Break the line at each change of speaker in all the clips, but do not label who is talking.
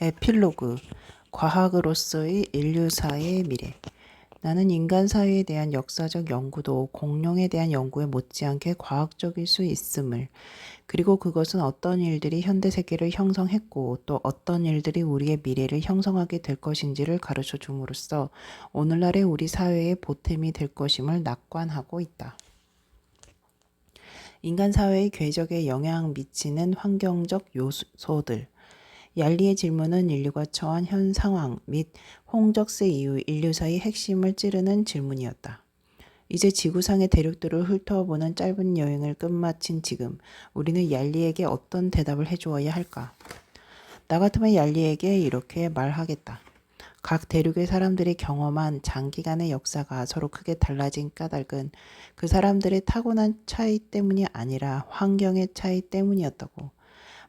에필로그 과학으로서의 인류사의 미래. 나는 인간 사회에 대한 역사적 연구도 공룡에 대한 연구에 못지않게 과학적일 수 있음을, 그리고 그것은 어떤 일들이 현대 세계를 형성했고 또 어떤 일들이 우리의 미래를 형성하게 될 것인지를 가르쳐 줌으로써 오늘날의 우리 사회의 보탬이 될 것임을 낙관하고 있다. 인간 사회의 궤적에 영향 미치는 환경적 요소들. 얄리의 질문은 인류가 처한 현 상황 및 홍적세 이후 인류사의 핵심을 찌르는 질문이었다. 이제 지구상의 대륙들을 훑어보는 짧은 여행을 끝마친 지금 우리는 얄리에게 어떤 대답을 해주어야 할까? 나 같으면 얄리에게 이렇게 말하겠다. 각 대륙의 사람들이 경험한 장기간의 역사가 서로 크게 달라진 까닭은 그 사람들의 타고난 차이 때문이 아니라 환경의 차이 때문이었다고.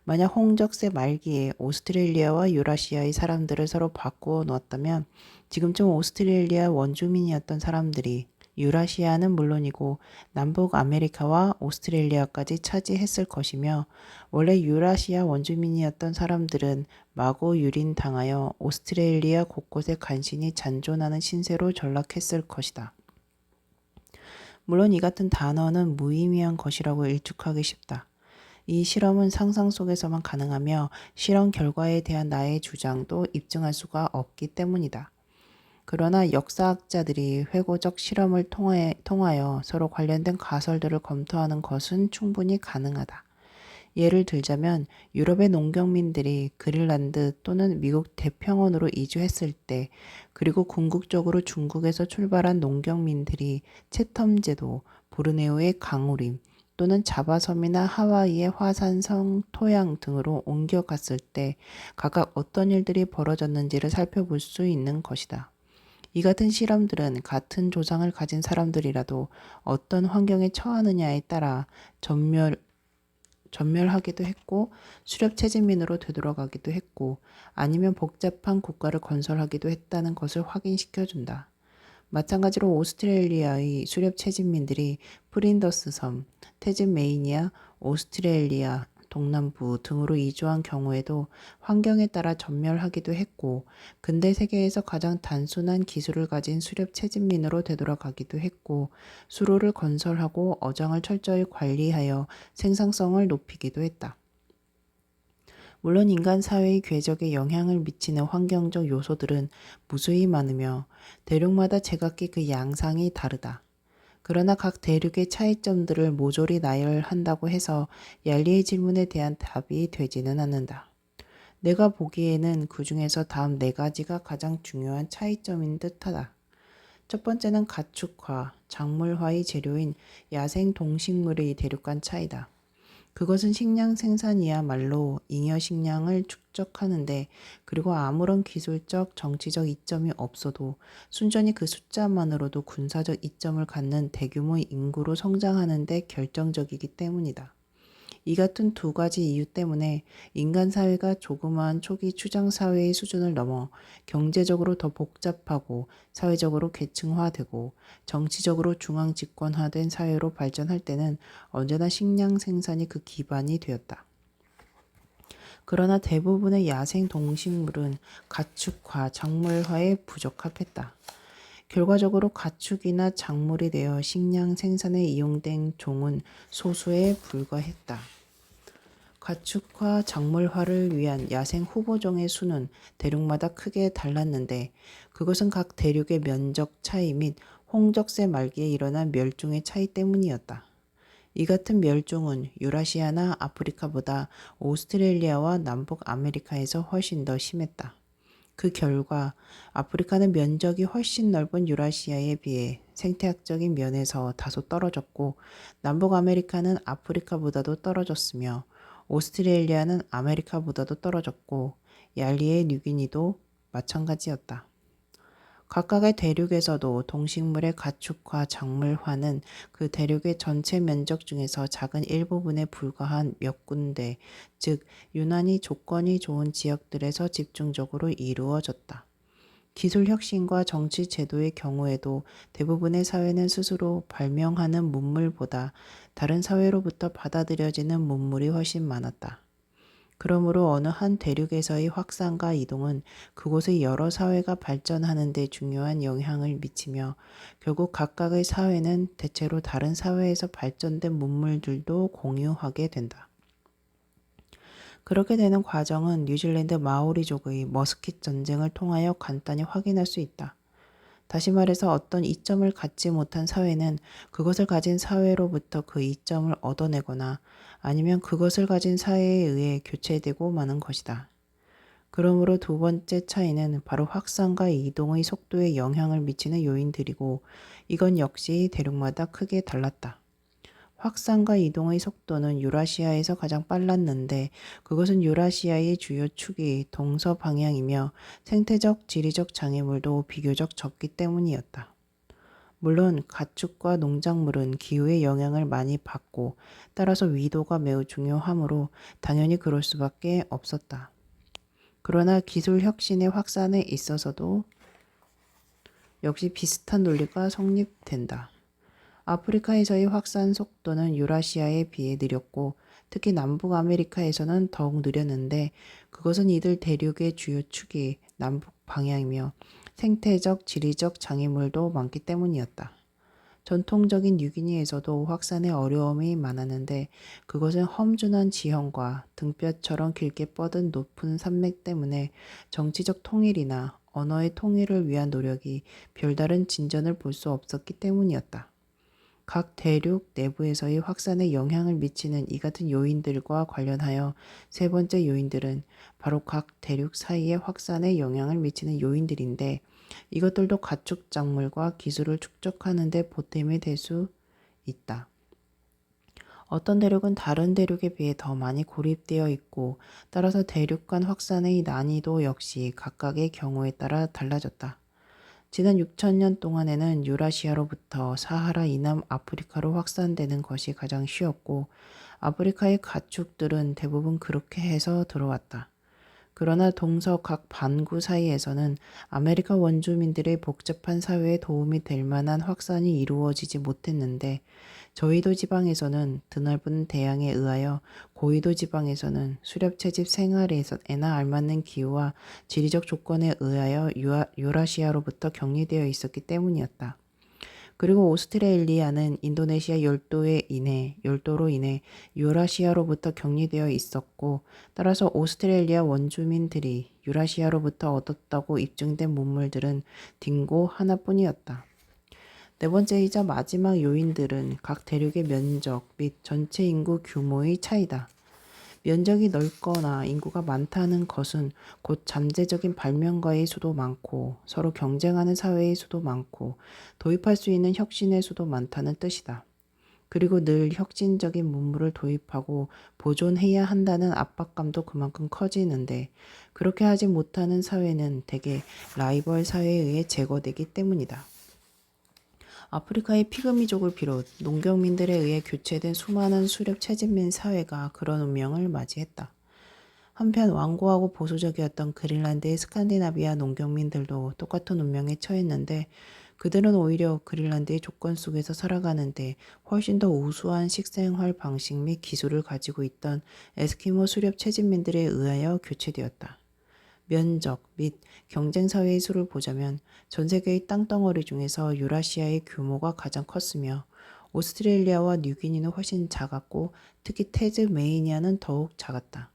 만약 홍적세 말기에 오스트레일리아와 유라시아의 사람들을 서로 바꾸어 놓았다면 지금쯤 오스트레일리아 원주민이었던 사람들이 유라시아는 물론이고 남북 아메리카와 오스트레일리아까지 차지했을 것이며, 원래 유라시아 원주민이었던 사람들은 마구 유린당하여 오스트레일리아 곳곳에 간신히 잔존하는 신세로 전락했을 것이다. 물론 이 같은 단어는 무의미한 것이라고 일축하기 쉽다. 이 실험은 상상 속에서만 가능하며 실험 결과에 대한 나의 주장도 입증할 수가 없기 때문이다. 그러나 역사학자들이 회고적 실험을 통하여 서로 관련된 가설들을 검토하는 것은 충분히 가능하다. 예를 들자면 유럽의 농경민들이 그린란드 또는 미국 태평원으로 이주했을 때, 그리고 궁극적으로 중국에서 출발한 농경민들이 채텀제도, 보르네오의 강우림 또는 자바섬이나 하와이의 화산성 토양 등으로 옮겨갔을 때 각각 어떤 일들이 벌어졌는지를 살펴볼 수 있는 것이다. 이 같은 실험들은 같은 조상을 가진 사람들이라도 어떤 환경에 처하느냐에 따라 전멸하기도 했고 수렵 체질민으로 되돌아가기도 했고 아니면 복잡한 국가를 건설하기도 했다는 것을 확인시켜준다. 마찬가지로 오스트레일리아의 수렵 체집민들이 프린더스 섬, 태즈메이니아, 오스트레일리아 동남부 등으로 이주한 경우에도 환경에 따라 전멸하기도 했고, 근대 세계에서 가장 단순한 기술을 가진 수렵 체집민으로 되돌아가기도 했고, 수로를 건설하고 어장을 철저히 관리하여 생산성을 높이기도 했다. 물론 인간 사회의 궤적에 영향을 미치는 환경적 요소들은 무수히 많으며 대륙마다 제각기 그 양상이 다르다. 그러나 각 대륙의 차이점들을 모조리 나열한다고 해서 얄리의 질문에 대한 답이 되지는 않는다. 내가 보기에는 그 중에서 다음 네 가지가 가장 중요한 차이점인 듯하다. 첫 번째는 가축화, 작물화의 재료인 야생 동식물의 대륙 간 차이다. 그것은 식량 생산이야말로 잉여 식량을 축적하는데, 그리고 아무런 기술적, 정치적 이점이 없어도 순전히 그 숫자만으로도 군사적 이점을 갖는 대규모 인구로 성장하는 데 결정적이기 때문이다. 이 같은 두 가지 이유 때문에 인간 사회가 조그마한 초기 추장 사회의 수준을 넘어 경제적으로 더 복잡하고 사회적으로 계층화되고 정치적으로 중앙 집권화된 사회로 발전할 때는 언제나 식량 생산이 그 기반이 되었다. 그러나 대부분의 야생 동식물은 가축화, 작물화에 부적합했다. 결과적으로 가축이나 작물이 되어 식량 생산에 이용된 종은 소수에 불과했다. 가축화, 작물화를 위한 야생 후보종의 수는 대륙마다 크게 달랐는데, 그것은 각 대륙의 면적 차이 및 홍적세 말기에 일어난 멸종의 차이 때문이었다. 이 같은 멸종은 유라시아나 아프리카보다 오스트레일리아와 남북 아메리카에서 훨씬 더 심했다. 그 결과 아프리카는 면적이 훨씬 넓은 유라시아에 비해 생태학적인 면에서 다소 떨어졌고, 남북 아메리카는 아프리카보다도 떨어졌으며 오스트레일리아는 아메리카보다도 떨어졌고, 얄리의 뉴기니도 마찬가지였다. 각각의 대륙에서도 동식물의 가축화, 작물화는 그 대륙의 전체 면적 중에서 작은 일부분에 불과한 몇 군데, 즉 유난히 조건이 좋은 지역들에서 집중적으로 이루어졌다. 기술 혁신과 정치 제도의 경우에도 대부분의 사회는 스스로 발명하는 문물보다 다른 사회로부터 받아들여지는 문물이 훨씬 많았다. 그러므로 어느 한 대륙에서의 확산과 이동은 그곳의 여러 사회가 발전하는 데 중요한 영향을 미치며 결국 각각의 사회는 대체로 다른 사회에서 발전된 문물들도 공유하게 된다. 그렇게 되는 과정은 뉴질랜드 마오리족의 머스킷 전쟁을 통하여 간단히 확인할 수 있다. 다시 말해서 어떤 이점을 갖지 못한 사회는 그것을 가진 사회로부터 그 이점을 얻어내거나 아니면 그것을 가진 사회에 의해 교체되고 마는 것이다. 그러므로 두 번째 차이는 바로 확산과 이동의 속도에 영향을 미치는 요인들이고 이건 역시 대륙마다 크게 달랐다. 확산과 이동의 속도는 유라시아에서 가장 빨랐는데 그것은 유라시아의 주요 축이 동서방향이며 생태적, 지리적 장애물도 비교적 적기 때문이었다. 물론 가축과 농작물은 기후의 영향을 많이 받고 따라서 위도가 매우 중요하므로 당연히 그럴 수밖에 없었다. 그러나 기술 혁신의 확산에 있어서도 역시 비슷한 논리가 성립된다. 아프리카에서의 확산 속도는 유라시아에 비해 느렸고 특히 남북 아메리카에서는 더욱 느렸는데 그것은 이들 대륙의 주요 축이 남북 방향이며 생태적, 지리적 장애물도 많기 때문이었다. 전통적인 뉴기니에서도 확산의 어려움이 많았는데 그것은 험준한 지형과 등뼈처럼 길게 뻗은 높은 산맥 때문에 정치적 통일이나 언어의 통일을 위한 노력이 별다른 진전을 볼 수 없었기 때문이었다. 각 대륙 내부에서의 확산에 영향을 미치는 이 같은 요인들과 관련하여 세 번째 요인들은 바로 각 대륙 사이의 확산에 영향을 미치는 요인들인데 이것들도 가축 작물과 기술을 축적하는 데 보탬이 될 수 있다. 어떤 대륙은 다른 대륙에 비해 더 많이 고립되어 있고 따라서 대륙 간 확산의 난이도 역시 각각의 경우에 따라 달라졌다. 지난 6천년 동안에는 유라시아로부터 사하라 이남 아프리카로 확산되는 것이 가장 쉬웠고 아프리카의 가축들은 대부분 그렇게 해서 들어왔다. 그러나 동서 각 반구 사이에서는 아메리카 원주민들의 복잡한 사회에 도움이 될 만한 확산이 이루어지지 못했는데 저위도 지방에서는 드넓은 대양에 의하여 고위도 지방에서는 수렵채집 생활에나 알맞는 기후와 지리적 조건에 의하여 유라시아로부터 격리되어 있었기 때문이었다. 그리고 오스트레일리아는 인도네시아 열도로 인해 유라시아로부터 격리되어 있었고 따라서 오스트레일리아 원주민들이 유라시아로부터 얻었다고 입증된 문물들은 딩고 하나뿐이었다. 네 번째이자 마지막 요인들은 각 대륙의 면적 및 전체 인구 규모의 차이다. 면적이 넓거나 인구가 많다는 것은 곧 잠재적인 발명가의 수도 많고 서로 경쟁하는 사회의 수도 많고 도입할 수 있는 혁신의 수도 많다는 뜻이다. 그리고 늘 혁신적인 문물을 도입하고 보존해야 한다는 압박감도 그만큼 커지는데 그렇게 하지 못하는 사회는 대개 라이벌 사회에 의해 제거되기 때문이다. 아프리카의 피그미족을 비롯 농경민들에 의해 교체된 수많은 수렵 채집민 사회가 그런 운명을 맞이했다. 한편 완고하고 보수적이었던 그린란드의 스칸디나비아 농경민들도 똑같은 운명에 처했는데 그들은 오히려 그린란드의 조건 속에서 살아가는데 훨씬 더 우수한 식생활 방식 및 기술을 가지고 있던 에스키모 수렵 채집민들에 의하여 교체되었다. 면적 및 경쟁사회의 수를 보자면 전 세계의 땅덩어리 중에서 유라시아의 규모가 가장 컸으며 오스트레일리아와 뉴기니는 훨씬 작았고 특히 태즈메이니아는 더욱 작았다.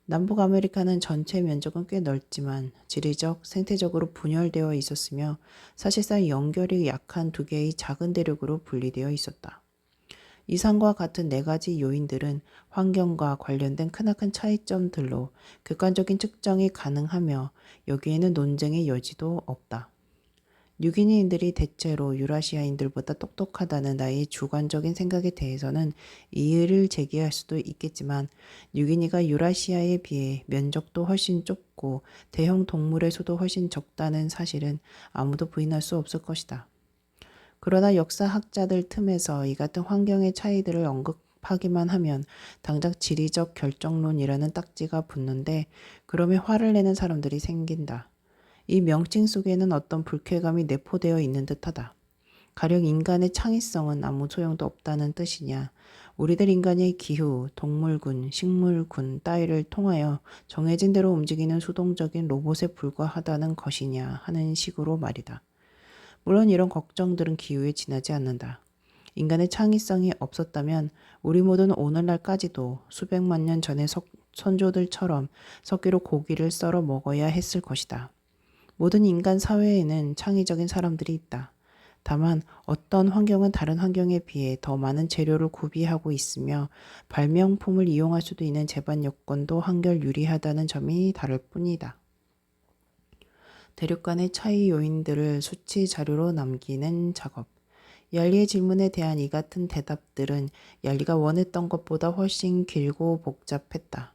남북 아메리카는 전체 면적은 꽤 넓지만 지리적, 생태적으로 분열되어 있었으며 사실상 연결이 약한 두 개의 작은 대륙으로 분리되어 있었다. 이상과 같은 네 가지 요인들은 환경과 관련된 크나큰 차이점들로 객관적인 측정이 가능하며 여기에는 논쟁의 여지도 없다. 뉴기니인들이 대체로 유라시아인들보다 똑똑하다는 나의 주관적인 생각에 대해서는 이의를 제기할 수도 있겠지만 뉴기니가 유라시아에 비해 면적도 훨씬 좁고 대형 동물의 수도 훨씬 적다는 사실은 아무도 부인할 수 없을 것이다. 그러나 역사학자들 틈에서 이 같은 환경의 차이들을 언급하기만 하면 당장 지리적 결정론이라는 딱지가 붙는데 그러면 화를 내는 사람들이 생긴다. 이 명칭 속에는 어떤 불쾌감이 내포되어 있는 듯하다. 가령 인간의 창의성은 아무 소용도 없다는 뜻이냐. 우리들 인간의 기후, 동물군, 식물군 따위를 통하여 정해진 대로 움직이는 수동적인 로봇에 불과하다는 것이냐 하는 식으로 말이다. 물론 이런 걱정들은 기후에 지나지 않는다. 인간의 창의성이 없었다면 우리 모두는 오늘날까지도 수백만 년 전의 선조들처럼 석기로 고기를 썰어 먹어야 했을 것이다. 모든 인간 사회에는 창의적인 사람들이 있다. 다만 어떤 환경은 다른 환경에 비해 더 많은 재료를 구비하고 있으며 발명품을 이용할 수도 있는 제반 여건도 한결 유리하다는 점이 다를 뿐이다. 대륙 간의 차이 요인들을 수치 자료로 남기는 작업. 얄리의 질문에 대한 이 같은 대답들은 얄리가 원했던 것보다 훨씬 길고 복잡했다.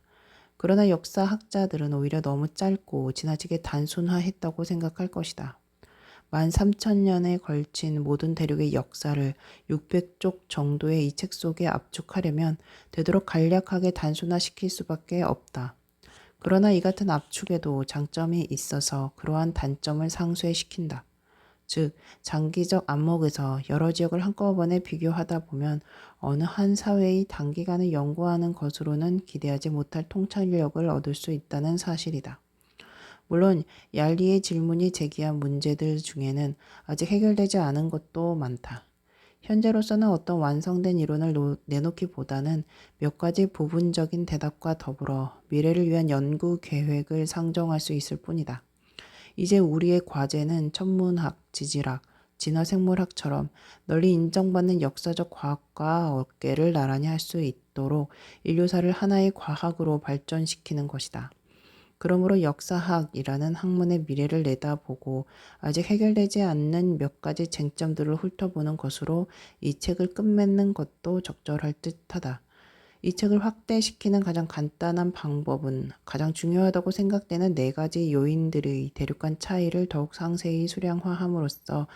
그러나 역사학자들은 오히려 너무 짧고 지나치게 단순화했다고 생각할 것이다. 13,000년에 걸친 모든 대륙의 역사를 600쪽 정도의 이 책 속에 압축하려면 되도록 간략하게 단순화시킬 수밖에 없다. 그러나 이 같은 압축에도 장점이 있어서 그러한 단점을 상쇄시킨다. 즉, 장기적 안목에서 여러 지역을 한꺼번에 비교하다 보면 어느 한 사회의 단기간에 연구하는 것으로는 기대하지 못할 통찰력을 얻을 수 있다는 사실이다. 물론 얄리의 질문이 제기한 문제들 중에는 아직 해결되지 않은 것도 많다. 현재로서는 어떤 완성된 이론을 내놓기보다는 몇 가지 부분적인 대답과 더불어 미래를 위한 연구 계획을 상정할 수 있을 뿐이다. 이제 우리의 과제는 천문학, 지질학, 진화생물학처럼 널리 인정받는 역사적 과학과 어깨를 나란히 할 수 있도록 인류사를 하나의 과학으로 발전시키는 것이다. 그러므로 역사학이라는 학문의 미래를 내다보고 아직 해결되지 않는 몇 가지 쟁점들을 훑어보는 것으로 이 책을 끝맺는 것도 적절할 듯하다. 이 책을 확대시키는 가장 간단한 방법은 가장 중요하다고 생각되는 네 가지 요인들의 대륙 간 차이를 더욱 상세히 수량화함으로써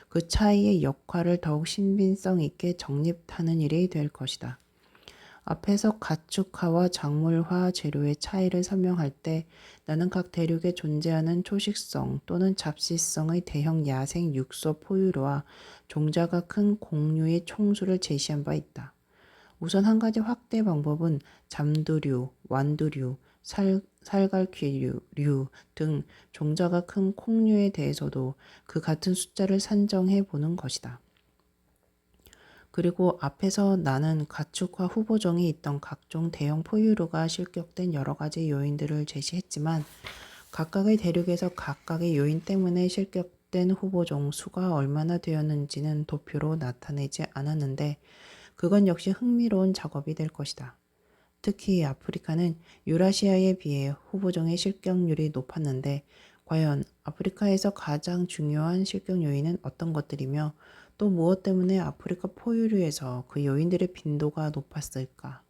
그 차이의 역할을 더욱 신빙성 있게 정립하는 일이 될 것이다. 앞에서 가축화와 작물화 재료의 차이를 설명할 때 나는 각 대륙에 존재하는 초식성 또는 잡식성의 대형 야생 육서 포유류와 종자가 큰 공류의 총수를 제시한 바 있다. 우선 한 가지 확대 방법은 잠두류, 완두류, 살갈퀴류 등 종자가 큰 콩류에 대해서도 그 같은 숫자를 산정해 보는 것이다. 그리고 앞에서 나는 가축화 후보종이 있던 각종 대형 포유류가 실격된 여러 가지 요인들을 제시했지만 각각의 대륙에서 각각의 요인 때문에 실격된 후보종 수가 얼마나 되었는지는 도표로 나타내지 않았는데 그건 역시 흥미로운 작업이 될 것이다. 특히 아프리카는 유라시아에 비해 후보종의 실격률이 높았는데 과연 아프리카에서 가장 중요한 실격 요인은 어떤 것들이며 또 무엇 때문에 아프리카 포유류에서 그 요인들의 빈도가 높았을까?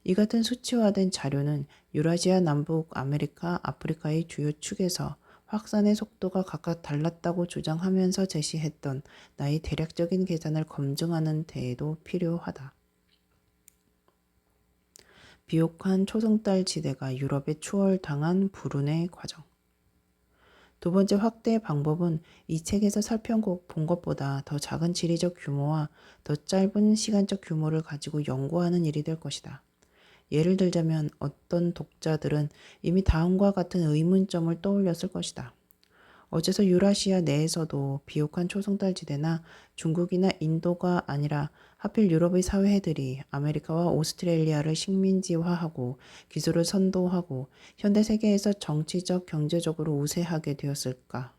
이 같은 수치화된 자료는 유라시아, 남북 아메리카, 아프리카의 주요 축에서 확산의 속도가 각각 달랐다고 주장하면서 제시했던 나의 대략적인 계산을 검증하는 데에도 필요하다. 비옥한 초승달 지대가 유럽에 추월당한 불운의 과정. 두 번째 확대 방법은 이 책에서 살펴본 것보다 더 작은 지리적 규모와 더 짧은 시간적 규모를 가지고 연구하는 일이 될 것이다. 예를 들자면 어떤 독자들은 이미 다음과 같은 의문점을 떠올렸을 것이다. 어째서 유라시아 내에서도 비옥한 초승달 지대나 중국이나 인도가 아니라 하필 유럽의 사회들이 아메리카와 오스트레일리아를 식민지화하고 기술을 선도하고 현대 세계에서 정치적, 경제적으로 우세하게 되었을까?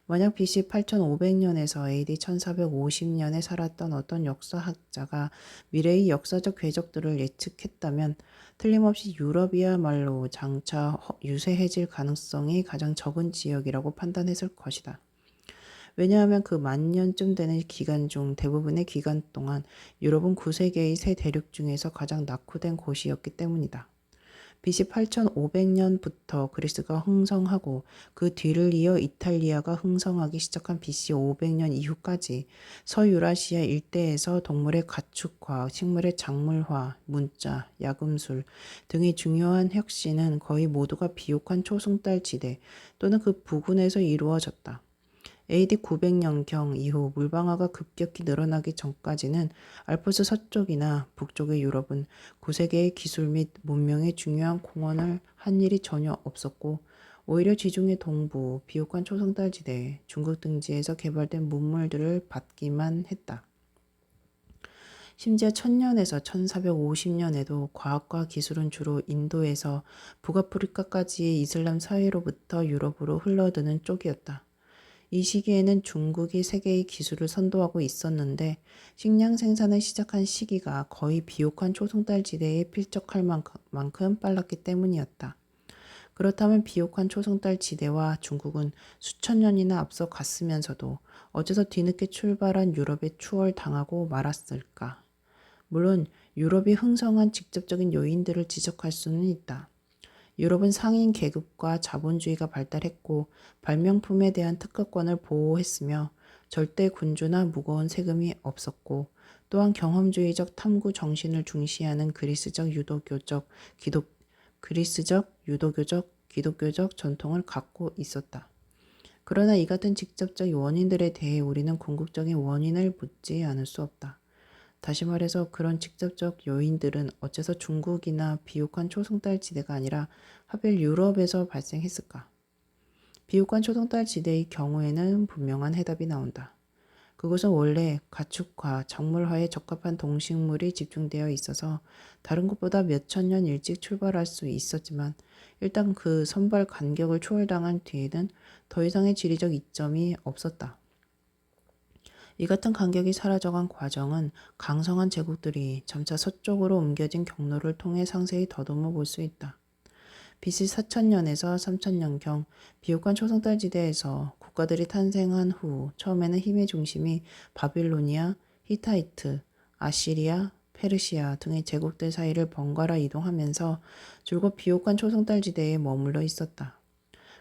만약 BC 8500년에서 AD 1450년에 살았던 어떤 역사학자가 미래의 역사적 궤적들을 예측했다면 틀림없이 유럽이야말로 장차 유세해질 가능성이 가장 적은 지역이라고 판단했을 것이다. 왜냐하면 그 10,000년쯤 되는 기간 중 대부분의 기간 동안 유럽은 9세계의 세 대륙 중에서 가장 낙후된 곳이었기 때문이다. BC 8500년부터 그리스가 흥성하고 그 뒤를 이어 이탈리아가 흥성하기 시작한 BC 500년 이후까지 서유라시아 일대에서 동물의 가축화, 식물의 작물화, 문자, 야금술 등의 중요한 혁신은 거의 모두가 비옥한 초승달 지대 또는 그 부근에서 이루어졌다. AD 900년경 이후 물방화가 급격히 늘어나기 전까지는 알프스 서쪽이나 북쪽의 유럽은 9세계의 기술 및 문명의 중요한 공헌을 한 일이 전혀 없었고 오히려 지중해 동부, 비옥한 초성달지대, 중국 등지에서 개발된 문물들을 받기만 했다. 심지어 1000년에서 1450년에도 과학과 기술은 주로 인도에서 북아프리카까지의 이슬람 사회로부터 유럽으로 흘러드는 쪽이었다. 이 시기에는 중국이 세계의 기술을 선도하고 있었는데 식량 생산을 시작한 시기가 거의 비옥한 초승달지대에 필적할 만큼 빨랐기 때문이었다. 그렇다면 비옥한 초승달지대와 중국은 수천 년이나 앞서 갔으면서도 어째서 뒤늦게 출발한 유럽에 추월당하고 말았을까? 물론 유럽이 흥성한 직접적인 요인들을 지적할 수는 있다. 유럽은 상인 계급과 자본주의가 발달했고 발명품에 대한 특허권을 보호했으며 절대 군주나 무거운 세금이 없었고 또한 경험주의적 탐구 정신을 중시하는 그리스적 유도교적 전통을 갖고 있었다. 그러나 이 같은 직접적 원인들에 대해 우리는 궁극적인 원인을 묻지 않을 수 없다. 다시 말해서 그런 직접적 요인들은 어째서 중국이나 비옥한 초승달 지대가 아니라 하필 유럽에서 발생했을까? 비옥한 초승달 지대의 경우에는 분명한 해답이 나온다. 그곳은 원래 가축화, 작물화에 적합한 동식물이 집중되어 있어서 다른 곳보다 몇천 년 일찍 출발할 수 있었지만 일단 그 선발 간격을 초월당한 뒤에는 더 이상의 지리적 이점이 없었다. 이 같은 간격이 사라져간 과정은 강성한 제국들이 점차 서쪽으로 옮겨진 경로를 통해 상세히 더듬어 볼 수 있다. BC 4000년에서 3000년경 비옥한 초승달지대에서 국가들이 탄생한 후 처음에는 힘의 중심이 바빌로니아, 히타이트, 아시리아, 페르시아 등의 제국들 사이를 번갈아 이동하면서 줄곧 비옥한 초승달지대에 머물러 있었다.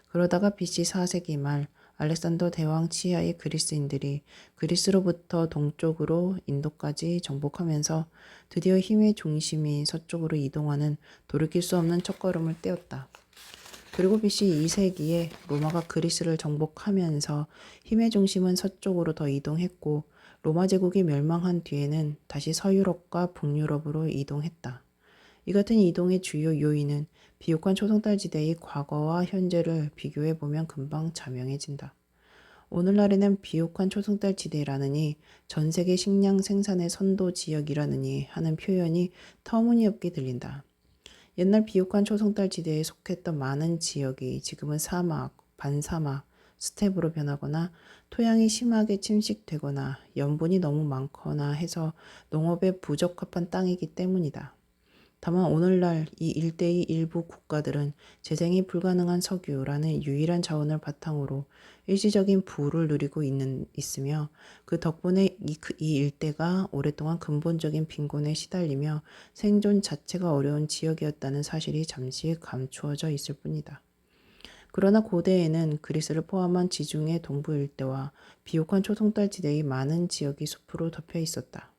그러다가 BC 4세기 말 알렉산더 대왕 치하의 그리스인들이 그리스로부터 동쪽으로 인도까지 정복하면서 드디어 힘의 중심이 서쪽으로 이동하는 돌이킬 수 없는 첫걸음을 떼었다. 그리고 BC 2세기에 로마가 그리스를 정복하면서 힘의 중심은 서쪽으로 더 이동했고 로마 제국이 멸망한 뒤에는 다시 서유럽과 북유럽으로 이동했다. 이 같은 이동의 주요 요인은 비옥한 초승달지대의 과거와 현재를 비교해보면 금방 자명해진다. 오늘날에는 비옥한 초승달지대라느니 전세계 식량 생산의 선도 지역이라느니 하는 표현이 터무니없게 들린다. 옛날 비옥한 초승달지대에 속했던 많은 지역이 지금은 사막, 반사막, 스텝으로 변하거나 토양이 심하게 침식되거나 염분이 너무 많거나 해서 농업에 부적합한 땅이기 때문이다. 다만 오늘날 이 일대의 일부 국가들은 재생이 불가능한 석유라는 유일한 자원을 바탕으로 일시적인 부를 누리고 있으며 그 덕분에 이 일대가 오랫동안 근본적인 빈곤에 시달리며 생존 자체가 어려운 지역이었다는 사실이 잠시 감추어져 있을 뿐이다. 그러나 고대에는 그리스를 포함한 지중해 동부 일대와 비옥한 초승달지대의 많은 지역이 숲으로 덮여 있었다.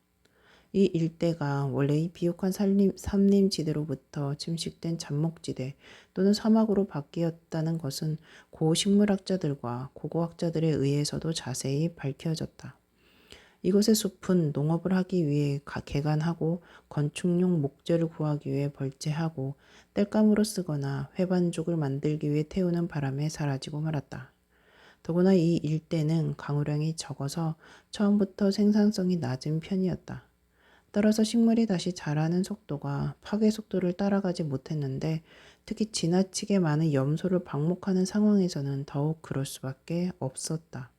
이 일대가 원래 이 비옥한 산림지대로부터 침식된 잡목지대 또는 사막으로 바뀌었다는 것은 고식물학자들과 고고학자들에 의해서도 자세히 밝혀졌다. 이곳의 숲은 농업을 하기 위해 개간하고 건축용 목재를 구하기 위해 벌채하고 땔감으로 쓰거나 회반죽을 만들기 위해 태우는 바람에 사라지고 말았다. 더구나 이 일대는 강우량이 적어서 처음부터 생산성이 낮은 편이었다. 따라서 식물이 다시 자라는 속도가 파괴 속도를 따라가지 못했는데 특히 지나치게 많은 염소를 방목하는 상황에서는 더욱 그럴 수밖에 없었다.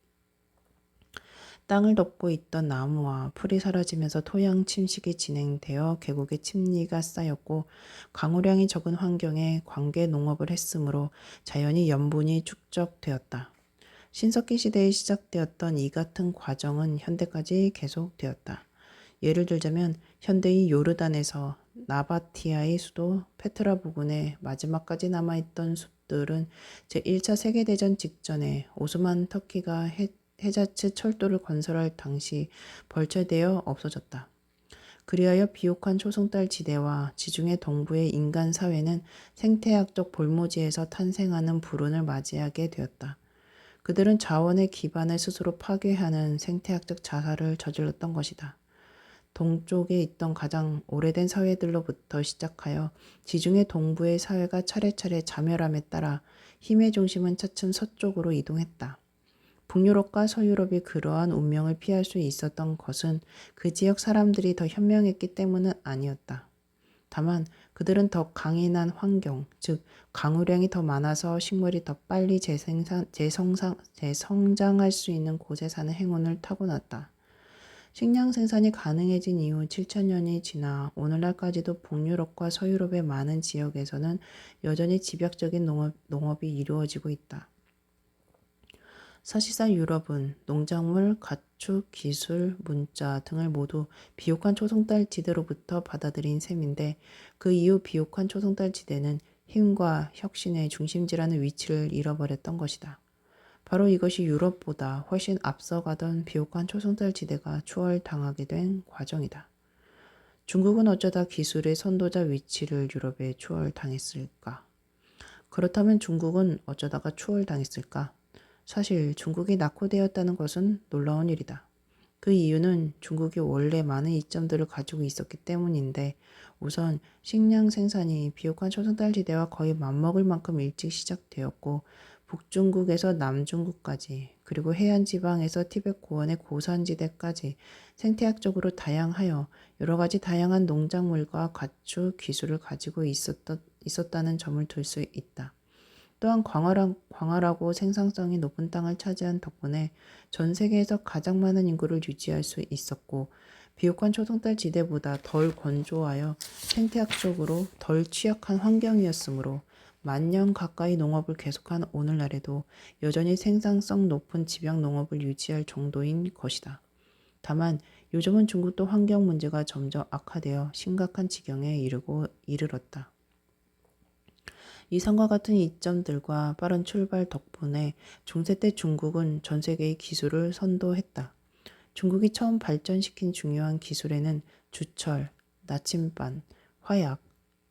땅을 덮고 있던 나무와 풀이 사라지면서 토양 침식이 진행되어 계곡에 침리가 쌓였고 강우량이 적은 환경에 관계 농업을 했으므로 자연히 염분이 축적되었다. 신석기 시대에 시작되었던 이 같은 과정은 현대까지 계속되었다. 예를 들자면 현대의 요르단에서 나바티아의 수도 페트라 부근에 마지막까지 남아있던 숲들은 제1차 세계대전 직전에 오스만 터키가 헤자츠 철도를 건설할 당시 벌채되어 없어졌다. 그리하여 비옥한 초승달 지대와 지중해 동부의 인간 사회는 생태학적 볼모지에서 탄생하는 불운을 맞이하게 되었다. 그들은 자원의 기반을 스스로 파괴하는 생태학적 자살을 저질렀던 것이다. 동쪽에 있던 가장 오래된 사회들로부터 시작하여 지중해 동부의 사회가 차례차례 자멸함에 따라 힘의 중심은 차츰 서쪽으로 이동했다. 북유럽과 서유럽이 그러한 운명을 피할 수 있었던 것은 그 지역 사람들이 더 현명했기 때문은 아니었다. 다만 그들은 더 강인한 환경, 즉 강우량이 더 많아서 식물이 더 빨리 재성장할 수 있는 곳에 사는 행운을 타고났다. 식량 생산이 가능해진 이후 7천년이 지나 오늘날까지도 북유럽과 서유럽의 많은 지역에서는 여전히 집약적인 농업이 이루어지고 있다. 사실상 유럽은 농작물, 가축, 기술, 문자 등을 모두 비옥한 초송달 지대로부터 받아들인 셈인데 그 이후 비옥한 초송달 지대는 힘과 혁신의 중심지라는 위치를 잃어버렸던 것이다. 바로 이것이 유럽보다 훨씬 앞서가던 비옥한 초송달 지대가 추월당하게 된 과정이다. 중국은 어쩌다 기술의 선도자 위치를 유럽에 추월당했을까? 그렇다면 중국은 어쩌다가 추월당했을까? 사실 중국이 낙후되었다는 것은 놀라운 일이다. 그 이유는 중국이 원래 많은 이점들을 가지고 있었기 때문인데 우선 식량 생산이 비옥한 초승달 지대와 거의 맞먹을 만큼 일찍 시작되었고 북중국에서 남중국까지 그리고 해안 지방에서 티베트 고원의 고산지대까지 생태학적으로 다양하여 여러 가지 다양한 농작물과 가축, 기술을 가지고 있었다는 점을 들 수 있다. 또한 광활하고 생산성이 높은 땅을 차지한 덕분에 전 세계에서 가장 많은 인구를 유지할 수 있었고 비옥한 초승달 지대보다 덜 건조하여 생태학적으로 덜 취약한 환경이었으므로 만년 가까이 농업을 계속한 오늘날에도 여전히 생산성 높은 집약 농업을 유지할 정도인 것이다. 다만 요즘은 중국도 환경 문제가 점점 악화되어 심각한 지경에 이르렀다. 이상과 같은 이점들과 빠른 출발 덕분에 중세 때 중국은 전 세계의 기술을 선도했다. 중국이 처음 발전시킨 중요한 기술에는 주철, 나침반, 화약,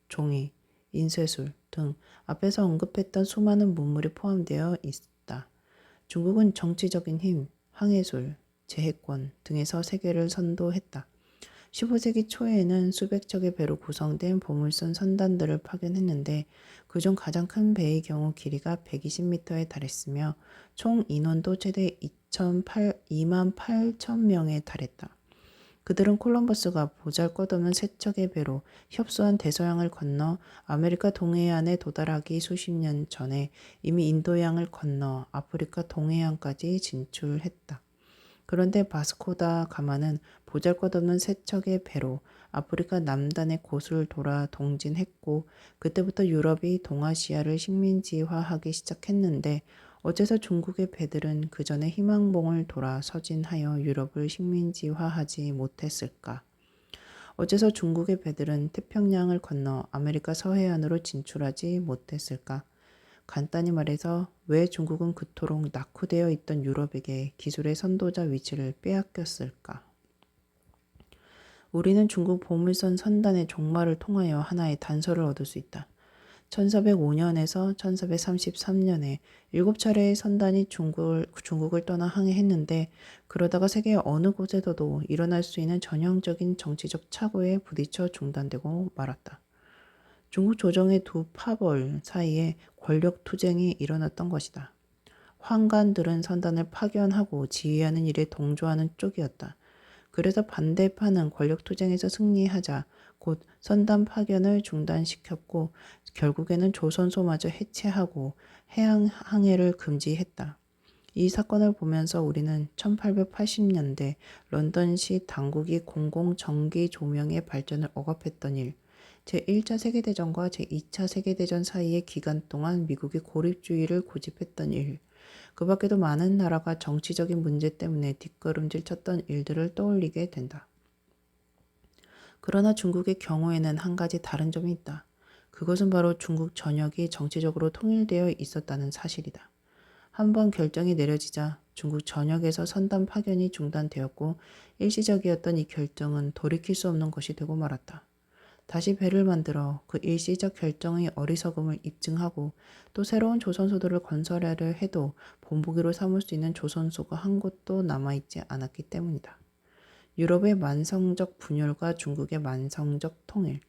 종이, 인쇄술 등 앞에서 언급했던 수많은 문물이 포함되어 있다. 중국은 정치적인 힘, 항해술, 제해권 등에서 세계를 선도했다. 15세기 초에는 수백 척의 배로 구성된 보물선 선단들을 파견했는데 그중 가장 큰 배의 경우 길이가 120m에 달했으며 총 인원도 최대 2만 8천 명에 달했다. 그들은 콜럼버스가 보잘것없는 세 척의 배로 협소한 대서양을 건너 아메리카 동해안에 도달하기 수십 년 전에 이미 인도양을 건너 아프리카 동해안까지 진출했다. 그런데 바스코다 가마는 보잘것없는 세 척의 배로 아프리카 남단의 곳을 돌아 동진했고 그때부터 유럽이 동아시아를 식민지화하기 시작했는데 어째서 중국의 배들은 그 전에 희망봉을 돌아 서진하여 유럽을 식민지화하지 못했을까? 어째서 중국의 배들은 태평양을 건너 아메리카 서해안으로 진출하지 못했을까? 간단히 말해서 왜 중국은 그토록 낙후되어 있던 유럽에게 기술의 선도자 위치를 빼앗겼을까? 우리는 중국 보물선 선단의 종말을 통하여 하나의 단서를 얻을 수 있다. 1405년에서 1433년에 7차례의 선단이 중국을 떠나 항해했는데 그러다가 세계 어느 곳에서도 일어날 수 있는 전형적인 정치적 착오에 부딪혀 중단되고 말았다. 중국 조정의 두 파벌 사이에 권력 투쟁이 일어났던 것이다. 황관들은 선단을 파견하고 지휘하는 일에 동조하는 쪽이었다. 그래서 반대파는 권력 투쟁에서 승리하자 곧 선단 파견을 중단시켰고 결국에는 조선소마저 해체하고 해양 항해를 금지했다. 이 사건을 보면서 우리는 1880년대 런던시 당국이 공공전기 조명의 발전을 억압했던 일, 제1차 세계대전과 제2차 세계대전 사이의 기간 동안 미국이 고립주의를 고집했던 일, 그 밖에도 많은 나라가 정치적인 문제 때문에 뒷걸음질 쳤던 일들을 떠올리게 된다. 그러나 중국의 경우에는 한 가지 다른 점이 있다. 그것은 바로 중국 전역이 정치적으로 통일되어 있었다는 사실이다. 한번 결정이 내려지자 중국 전역에서 선단 파견이 중단되었고 일시적이었던 이 결정은 돌이킬 수 없는 것이 되고 말았다. 다시 배를 만들어 그 일시적 결정의 어리석음을 입증하고 또 새로운 조선소도를 건설하려 해도 본보기로 삼을 수 있는 조선소가 한 곳도 남아있지 않았기 때문이다. 유럽의 만성적 분열과 중국의 만성적 통일.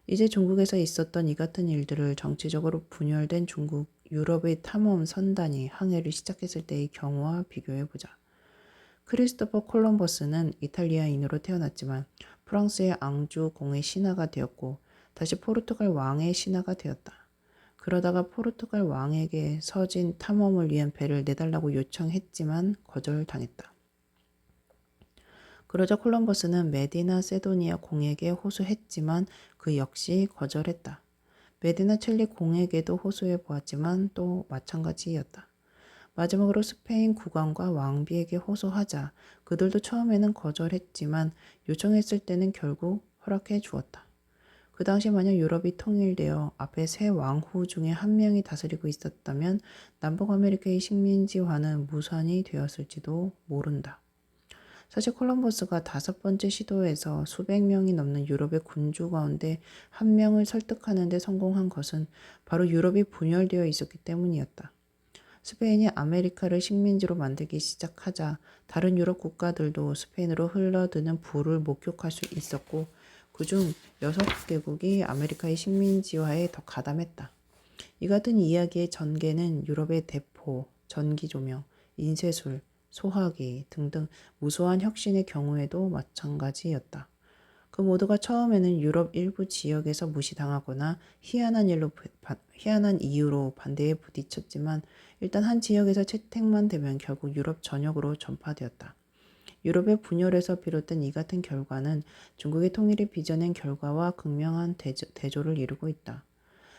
이제 중국에서 있었던 이 같은 일들을 정치적으로 분열된 중국, 유럽의 탐험 선단이 항해를 시작했을 때의 경우와 비교해보자. 크리스토퍼 콜럼버스는 이탈리아인으로 태어났지만 프랑스의 앙주 공의 신하가 되었고 다시 포르투갈 왕의 신하가 되었다. 그러다가 포르투갈 왕에게 서진 탐험을 위한 배를 내달라고 요청했지만 거절당했다. 그러자 콜럼버스는 메디나 세도니아 공에게 호소했지만 그 역시 거절했다. 메디나 첼리 공에게도 호소해 보았지만 또 마찬가지였다. 마지막으로 스페인 국왕과 왕비에게 호소하자 그들도 처음에는 거절했지만 요청했을 때는 결국 허락해 주었다. 그 당시 만약 유럽이 통일되어 앞에 세 왕후 중에 한 명이 다스리고 있었다면 남북 아메리카의 식민지화는 무산이 되었을지도 모른다. 사실 콜럼버스가 5번째 시도에서 수백 명이 넘는 유럽의 군주 가운데 한 명을 설득하는 데 성공한 것은 바로 유럽이 분열되어 있었기 때문이었다. 스페인이 아메리카를 식민지로 만들기 시작하자 다른 유럽 국가들도 스페인으로 흘러드는 부를 목격할 수 있었고 그중 6개국이 아메리카의 식민지화에 더 가담했다. 이 같은 이야기의 전개는 유럽의 대포, 전기조명, 인쇄술, 소화기 등등 무수한 혁신의 경우에도 마찬가지였다. 그 모두가 처음에는 유럽 일부 지역에서 무시당하거나 희한한 이유로 반대에 부딪혔지만 일단 한 지역에서 채택만 되면 결국 유럽 전역으로 전파되었다. 유럽의 분열에서 비롯된 이 같은 결과는 중국의 통일이 빚어낸 결과와 극명한 대조를 이루고 있다.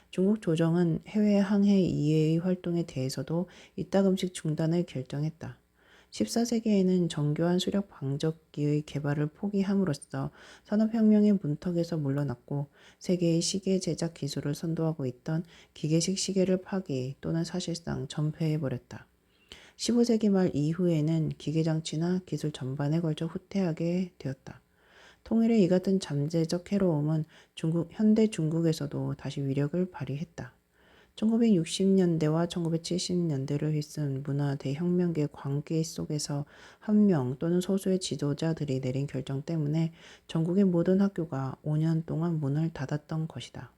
중국 조정은 해외 항해 이해의 활동에 대해서도 이따금씩 중단을 결정했다. 14세기에는 정교한 수력 방적기의 개발을 포기함으로써 산업혁명의 문턱에서 물러났고 세계의 시계 제작 기술을 선도하고 있던 기계식 시계를 파기 또는 사실상 전폐해버렸다. 15세기 말 이후에는 기계장치나 기술 전반에 걸쳐 후퇴하게 되었다. 통일의 이 같은 잠재적 해로움은 현대 중국에서도 다시 위력을 발휘했다. 1960년대와 1970년대를 휩쓴 문화 대혁명의 광기 속에서 한 명 또는 소수의 지도자들이 내린 결정 때문에 전국의 모든 학교가 5년 동안 문을 닫았던 것이다.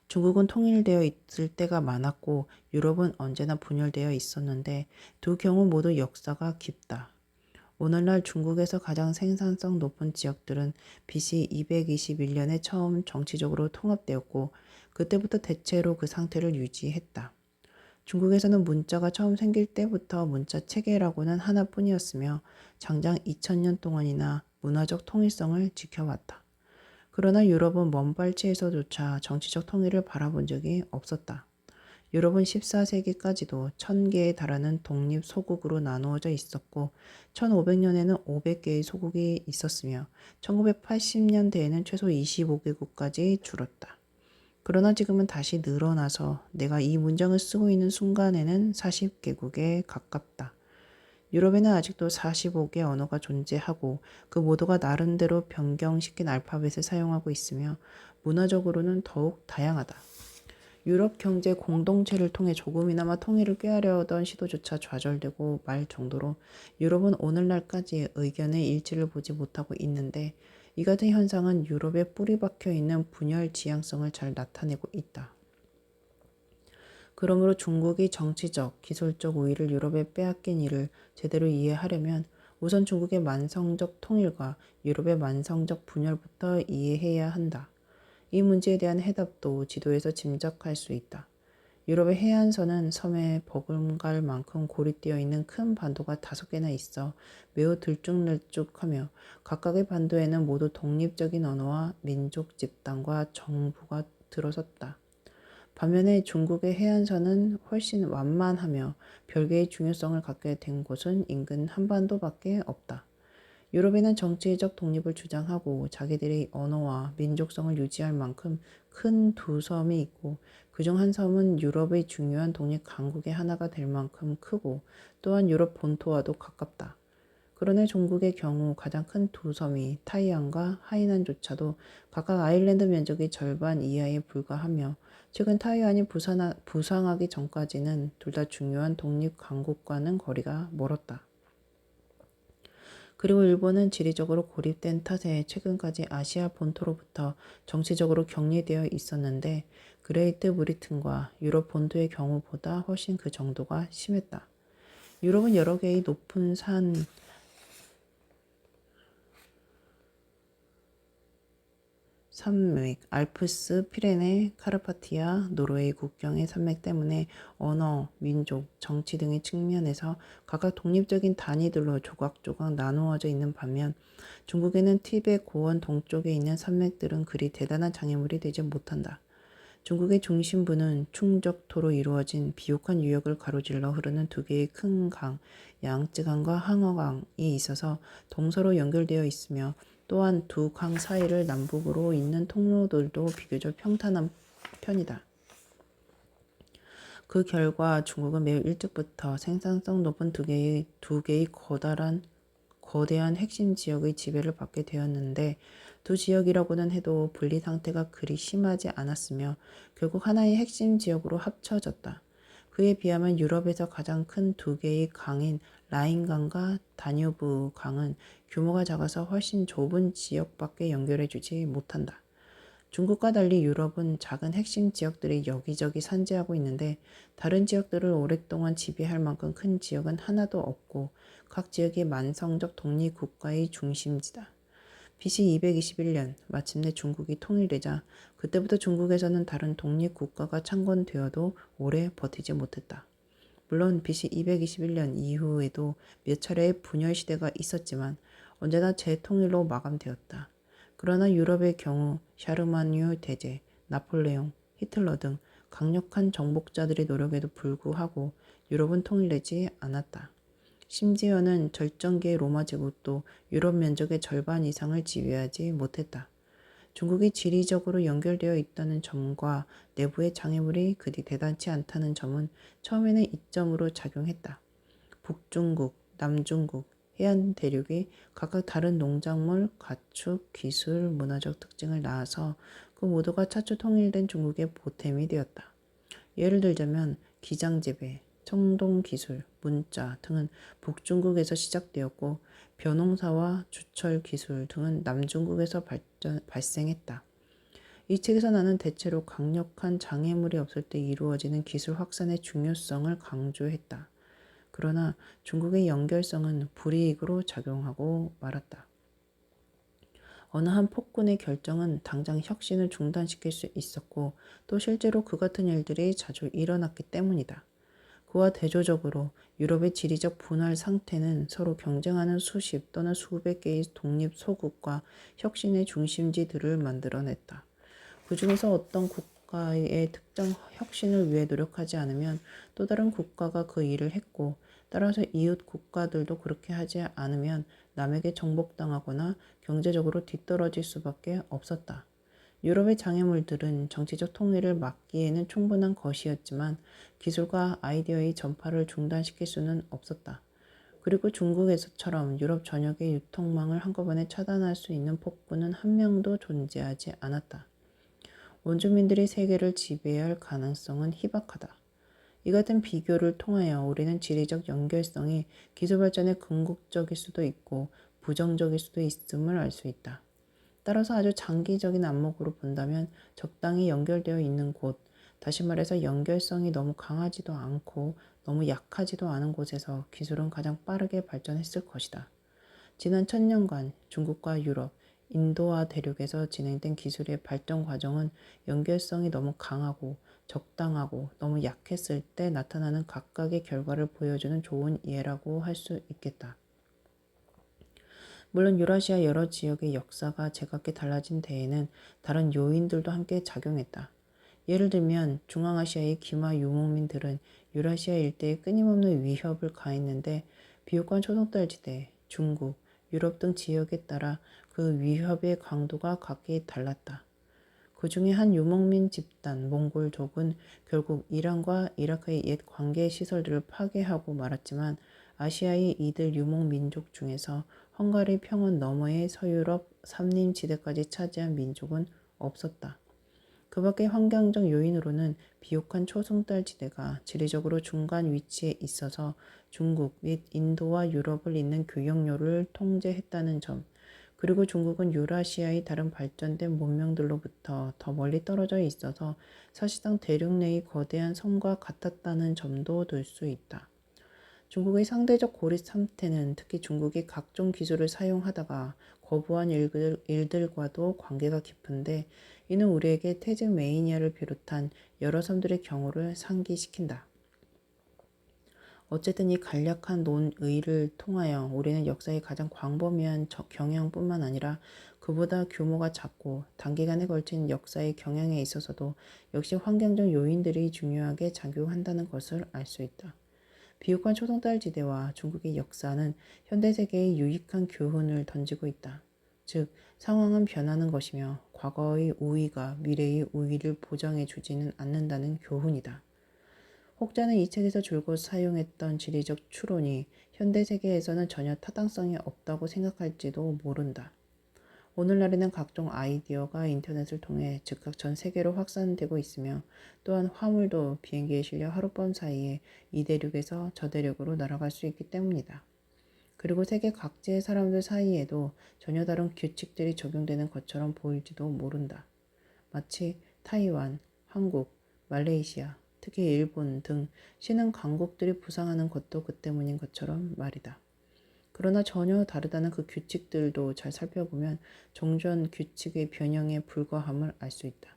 중국은 통일되어 있을 때가 많았고 유럽은 언제나 분열되어 있었는데 두 경우 모두 역사가 깊다. 오늘날 중국에서 가장 생산성 높은 지역들은 BC 221년에 처음 정치적으로 통합되었고 그때부터 대체로 그 상태를 유지했다. 중국에서는 문자가 처음 생길 때부터 문자 체계라고는 하나뿐이었으며 장장 2000년 동안이나 문화적 통일성을 지켜왔다. 그러나 유럽은 먼 발치에서조차 정치적 통일을 바라본 적이 없었다. 유럽은 14세기까지도 1000개에 달하는 독립 소국으로 나누어져 있었고 1500년에는 500개의 소국이 있었으며 1980년대에는 최소 25개국까지 줄었다. 그러나 지금은 다시 늘어나서 내가 이 문장을 쓰고 있는 순간에는 40개국에 가깝다. 유럽에는 아직도 45개 언어가 존재하고 그 모두가 나름대로 변경시킨 알파벳을 사용하고 있으며 문화적으로는 더욱 다양하다. 유럽 경제 공동체를 통해 조금이나마 통일을 꾀하려 하던 시도조차 좌절되고 말 정도로 유럽은 오늘날까지 의견의 일치를 보지 못하고 있는데 이 같은 현상은 유럽에 뿌리 박혀 있는 분열 지향성을 잘 나타내고 있다. 그러므로 중국이 정치적, 기술적 우위를 유럽에 빼앗긴 일을 제대로 이해하려면 우선 중국의 만성적 통일과 유럽의 만성적 분열부터 이해해야 한다. 이 문제에 대한 해답도 지도에서 짐작할 수 있다. 유럽의 해안선은 섬에 버금갈 만큼 고립되어 있는 큰 반도가 5개나 있어 매우 들쭉날쭉하며 각각의 반도에는 모두 독립적인 언어와 민족 집단과 정부가 들어섰다. 반면에 중국의 해안선은 훨씬 완만하며 별개의 중요성을 갖게 된 곳은 인근 한반도밖에 없다. 유럽에는 정치적 독립을 주장하고 자기들의 언어와 민족성을 유지할 만큼 큰 두 섬이 있고 그중 한 섬은 유럽의 중요한 독립 강국의 하나가 될 만큼 크고 또한 유럽 본토와도 가깝다. 그러나 중국의 경우 가장 큰 두 섬이 타이완과 하이난조차도 각각 아일랜드 면적의 절반 이하에 불과하며 최근 타이완이 부상하기 전까지는 둘 다 중요한 독립 강국과는 거리가 멀었다. 그리고 일본은 지리적으로 고립된 탓에 최근까지 아시아 본토로부터 정치적으로 격리되어 있었는데 그레이트 브리튼과 유럽 본토의 경우보다 훨씬 그 정도가 심했다. 유럽은 여러 개의 높은 산맥, 알프스, 피레네, 카르파티아, 노르웨이 국경의 산맥 때문에 언어, 민족, 정치 등의 측면에서 각각 독립적인 단위들로 조각조각 나누어져 있는 반면 중국에는 티베트 고원 동쪽에 있는 산맥들은 그리 대단한 장애물이 되지 못한다. 중국의 중심부는 충적토로 이루어진 비옥한 유역을 가로질러 흐르는 두 개의 큰 강, 양쯔강과 항어강이 있어서 동서로 연결되어 있으며 또한 두 강 사이를 남북으로 잇는 통로들도 비교적 평탄한 편이다. 그 결과 중국은 매우 일찍부터 생산성 높은 두 개의 거대한 핵심 지역의 지배를 받게 되었는데 두 지역이라고는 해도 분리 상태가 그리 심하지 않았으며 결국 하나의 핵심 지역으로 합쳐졌다. 그에 비하면 유럽에서 가장 큰 두 개의 강인 라인강과 다뉴브 강은 규모가 작아서 훨씬 좁은 지역밖에 연결해주지 못한다. 중국과 달리 유럽은 작은 핵심 지역들이 여기저기 산재하고 있는데 다른 지역들을 오랫동안 지배할 만큼 큰 지역은 하나도 없고 각 지역이 만성적 독립국가의 중심지다. BC 221년 마침내 중국이 통일되자 그때부터 중국에서는 다른 독립국가가 창건되어도 오래 버티지 못했다. 물론 BC 221년 이후에도 몇 차례의 분열 시대가 있었지만 언제나 재통일로 마감되었다. 그러나 유럽의 경우 샤르마뉴 대제, 나폴레옹, 히틀러 등 강력한 정복자들의 노력에도 불구하고 유럽은 통일되지 않았다. 심지어는 절정기의 로마 제국도 유럽 면적의 절반 이상을 지배하지 못했다. 중국이 지리적으로 연결되어 있다는 점과 내부의 장애물이 그리 대단치 않다는 점은 처음에는 이점으로 작용했다. 북중국, 남중국, 해안 대륙이 각각 다른 농작물, 가축, 기술, 문화적 특징을 낳아서 그 모두가 차츰 통일된 중국의 보탬이 되었다. 예를 들자면 기장재배, 청동기술, 문자 등은 북중국에서 시작되었고 벼농사와 주철기술 등은 남중국에서 발생했다. 이 책에서 나는 대체로 강력한 장애물이 없을 때 이루어지는 기술 확산의 중요성을 강조했다. 그러나 중국의 연결성은 불이익으로 작용하고 말았다. 어느 한 폭군의 결정은 당장 혁신을 중단시킬 수 있었고 또 실제로 그 같은 일들이 자주 일어났기 때문이다. 그와 대조적으로 유럽의 지리적 분할 상태는 서로 경쟁하는 수십 또는 수백 개의 독립 소국과 혁신의 중심지들을 만들어냈다. 그 중에서 어떤 국가의 특정 혁신을 위해 노력하지 않으면 또 다른 국가가 그 일을 했고 따라서 이웃 국가들도 그렇게 하지 않으면 남에게 정복당하거나 경제적으로 뒤떨어질 수밖에 없었다. 유럽의 장애물들은 정치적 통일을 막기에는 충분한 것이었지만 기술과 아이디어의 전파를 중단시킬 수는 없었다. 그리고 중국에서처럼 유럽 전역의 유통망을 한꺼번에 차단할 수 있는 폭군은 한 명도 존재하지 않았다. 원주민들이 세계를 지배할 가능성은 희박하다. 이 같은 비교를 통하여 우리는 지리적 연결성이 기술 발전에 궁극적일 수도 있고 부정적일 수도 있음을 알 수 있다. 따라서 아주 장기적인 안목으로 본다면 적당히 연결되어 있는 곳, 다시 말해서 연결성이 너무 강하지도 않고 너무 약하지도 않은 곳에서 기술은 가장 빠르게 발전했을 것이다. 지난 1000년간 중국과 유럽, 인도와 대륙에서 진행된 기술의 발전 과정은 연결성이 너무 강하고 적당하고 너무 약했을 때 나타나는 각각의 결과를 보여주는 좋은 예라고 할 수 있겠다. 물론 유라시아 여러 지역의 역사가 제각기 달라진 데에는 다른 요인들도 함께 작용했다. 예를 들면 중앙아시아의 기마 유목민들은 유라시아 일대에 끊임없는 위협을 가했는데 비옥한 초속달지대, 중국, 유럽 등 지역에 따라 그 위협의 강도가 각기 달랐다. 그 중에 한 유목민 집단 몽골족은 결국 이란과 이라크의 옛 관계 시설들을 파괴하고 말았지만 아시아의 이들 유목 민족 중에서 헝가리 평원 너머의 서유럽 삼림지대까지 차지한 민족은 없었다. 그 밖에 환경적 요인으로는 비옥한 초승달 지대가 지리적으로 중간 위치에 있어서 중국 및 인도와 유럽을 잇는 교역로를 통제했다는 점, 그리고 중국은 유라시아의 다른 발전된 문명들로부터 더 멀리 떨어져 있어서 사실상 대륙 내의 거대한 섬과 같았다는 점도 들 수 있다. 중국의 상대적 고립 상태는 특히 중국이 각종 기술을 사용하다가 거부한 일들과도 관계가 깊은데, 이는 우리에게 태즈메이니아를 비롯한 여러 섬들의 경우를 상기시킨다. 어쨌든 이 간략한 논의를 통하여 우리는 역사의 가장 광범위한 경향뿐만 아니라 그보다 규모가 작고 단기간에 걸친 역사의 경향에 있어서도 역시 환경적 요인들이 중요하게 작용한다는 것을 알 수 있다. 비옥한 초승달 지대와 중국의 역사는 현대세계에 유익한 교훈을 던지고 있다. 즉, 상황은 변하는 것이며 과거의 우위가 미래의 우위를 보장해 주지는 않는다는 교훈이다. 혹자는 이 책에서 줄곧 사용했던 지리적 추론이 현대세계에서는 전혀 타당성이 없다고 생각할지도 모른다. 오늘날에는 각종 아이디어가 인터넷을 통해 즉각 전 세계로 확산되고 있으며, 또한 화물도 비행기에 실려 하룻밤 사이에 이 대륙에서 저 대륙으로 날아갈 수 있기 때문이다. 그리고 세계 각지의 사람들 사이에도 전혀 다른 규칙들이 적용되는 것처럼 보일지도 모른다. 마치 타이완, 한국, 말레이시아, 특히 일본 등 신흥 강국들이 부상하는 것도 그 때문인 것처럼 말이다. 그러나 전혀 다르다는 그 규칙들도 잘 살펴보면 종전 규칙의 변형에 불과함을 알 수 있다.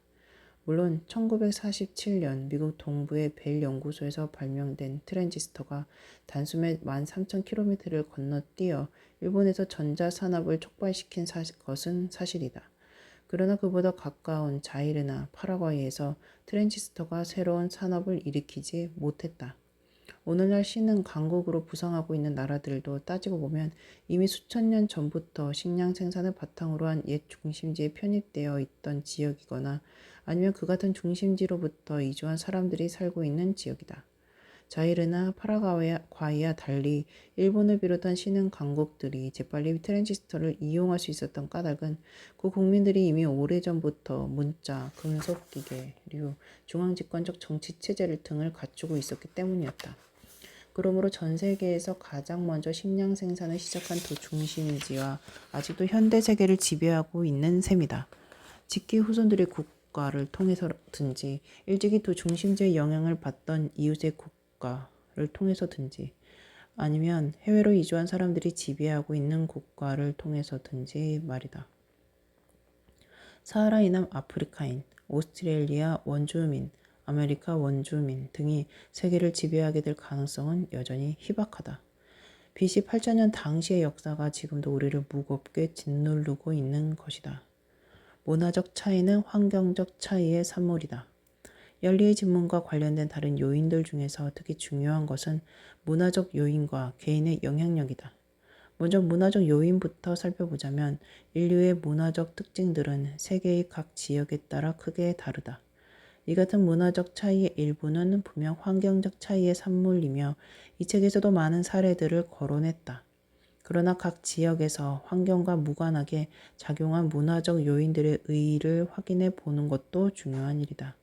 물론 1947년 미국 동부의 벨 연구소에서 발명된 트랜지스터가 단숨에 13,000km를 건너뛰어 일본에서 전자산업을 촉발시킨 것은 사실이다. 그러나 그보다 가까운 자이르나 파라과이에서 트랜지스터가 새로운 산업을 일으키지 못했다. 오늘날 신흥 강국으로 부상하고 있는 나라들도 따지고 보면 이미 수천 년 전부터 식량 생산을 바탕으로 한 옛 중심지에 편입되어 있던 지역이거나 아니면 그 같은 중심지로부터 이주한 사람들이 살고 있는 지역이다. 자이르나 파라과이와 달리 일본을 비롯한 신흥 강국들이 재빨리 트랜지스터를 이용할 수 있었던 까닭은 그 국민들이 이미 오래전부터 문자, 금속기계류, 중앙집권적 정치체제를 등을 갖추고 있었기 때문이었다. 그러므로 전 세계에서 가장 먼저 식량 생산을 시작한 두 중심지와 아직도 현대 세계를 지배하고 있는 셈이다. 직계 후손들의 국가를 통해서든지 일찍이 두 중심지의 영향을 받던 이웃의 국가를 통해서든지 아니면 해외로 이주한 사람들이 지배하고 있는 국가를 통해서든지 말이다. 사하라 이남 아프리카인, 오스트레일리아 원주민, 아메리카 원주민 등이 세계를 지배하게 될 가능성은 여전히 희박하다. BC 8천년 당시의 역사가 지금도 우리를 무겁게 짓누르고 있는 것이다. 문화적 차이는 환경적 차이의 산물이다. 연리의 질문과 관련된 다른 요인들 중에서 특히 중요한 것은 문화적 요인과 개인의 영향력이다. 먼저 문화적 요인부터 살펴보자면 인류의 문화적 특징들은 세계의 각 지역에 따라 크게 다르다. 이 같은 문화적 차이의 일부는 분명 환경적 차이의 산물이며 이 책에서도 많은 사례들을 거론했다. 그러나 각 지역에서 환경과 무관하게 작용한 문화적 요인들의 의의를 확인해 보는 것도 중요한 일이다.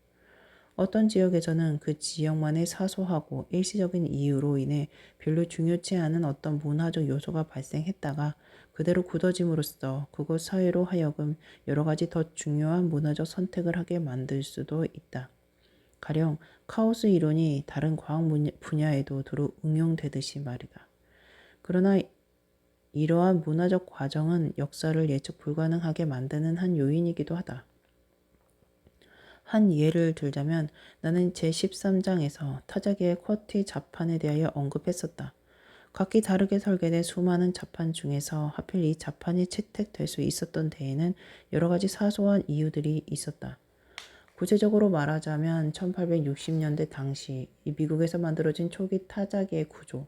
어떤 지역에서는 그 지역만의 사소하고 일시적인 이유로 인해 별로 중요치 않은 어떤 문화적 요소가 발생했다가 그대로 굳어짐으로써 그곳 사회로 하여금 여러 가지 더 중요한 문화적 선택을 하게 만들 수도 있다. 가령 카오스 이론이 다른 과학 분야에도 두루 응용되듯이 말이다. 그러나 이러한 문화적 과정은 역사를 예측 불가능하게 만드는 한 요인이기도 하다. 한 예를 들자면 나는 제13장에서 타자기의 쿼티 자판에 대하여 언급했었다. 각기 다르게 설계된 수많은 자판 중에서 하필 이 자판이 채택될 수 있었던 데에는 여러 가지 사소한 이유들이 있었다. 구체적으로 말하자면 1860년대 당시 이 미국에서 만들어진 초기 타자기의 구조,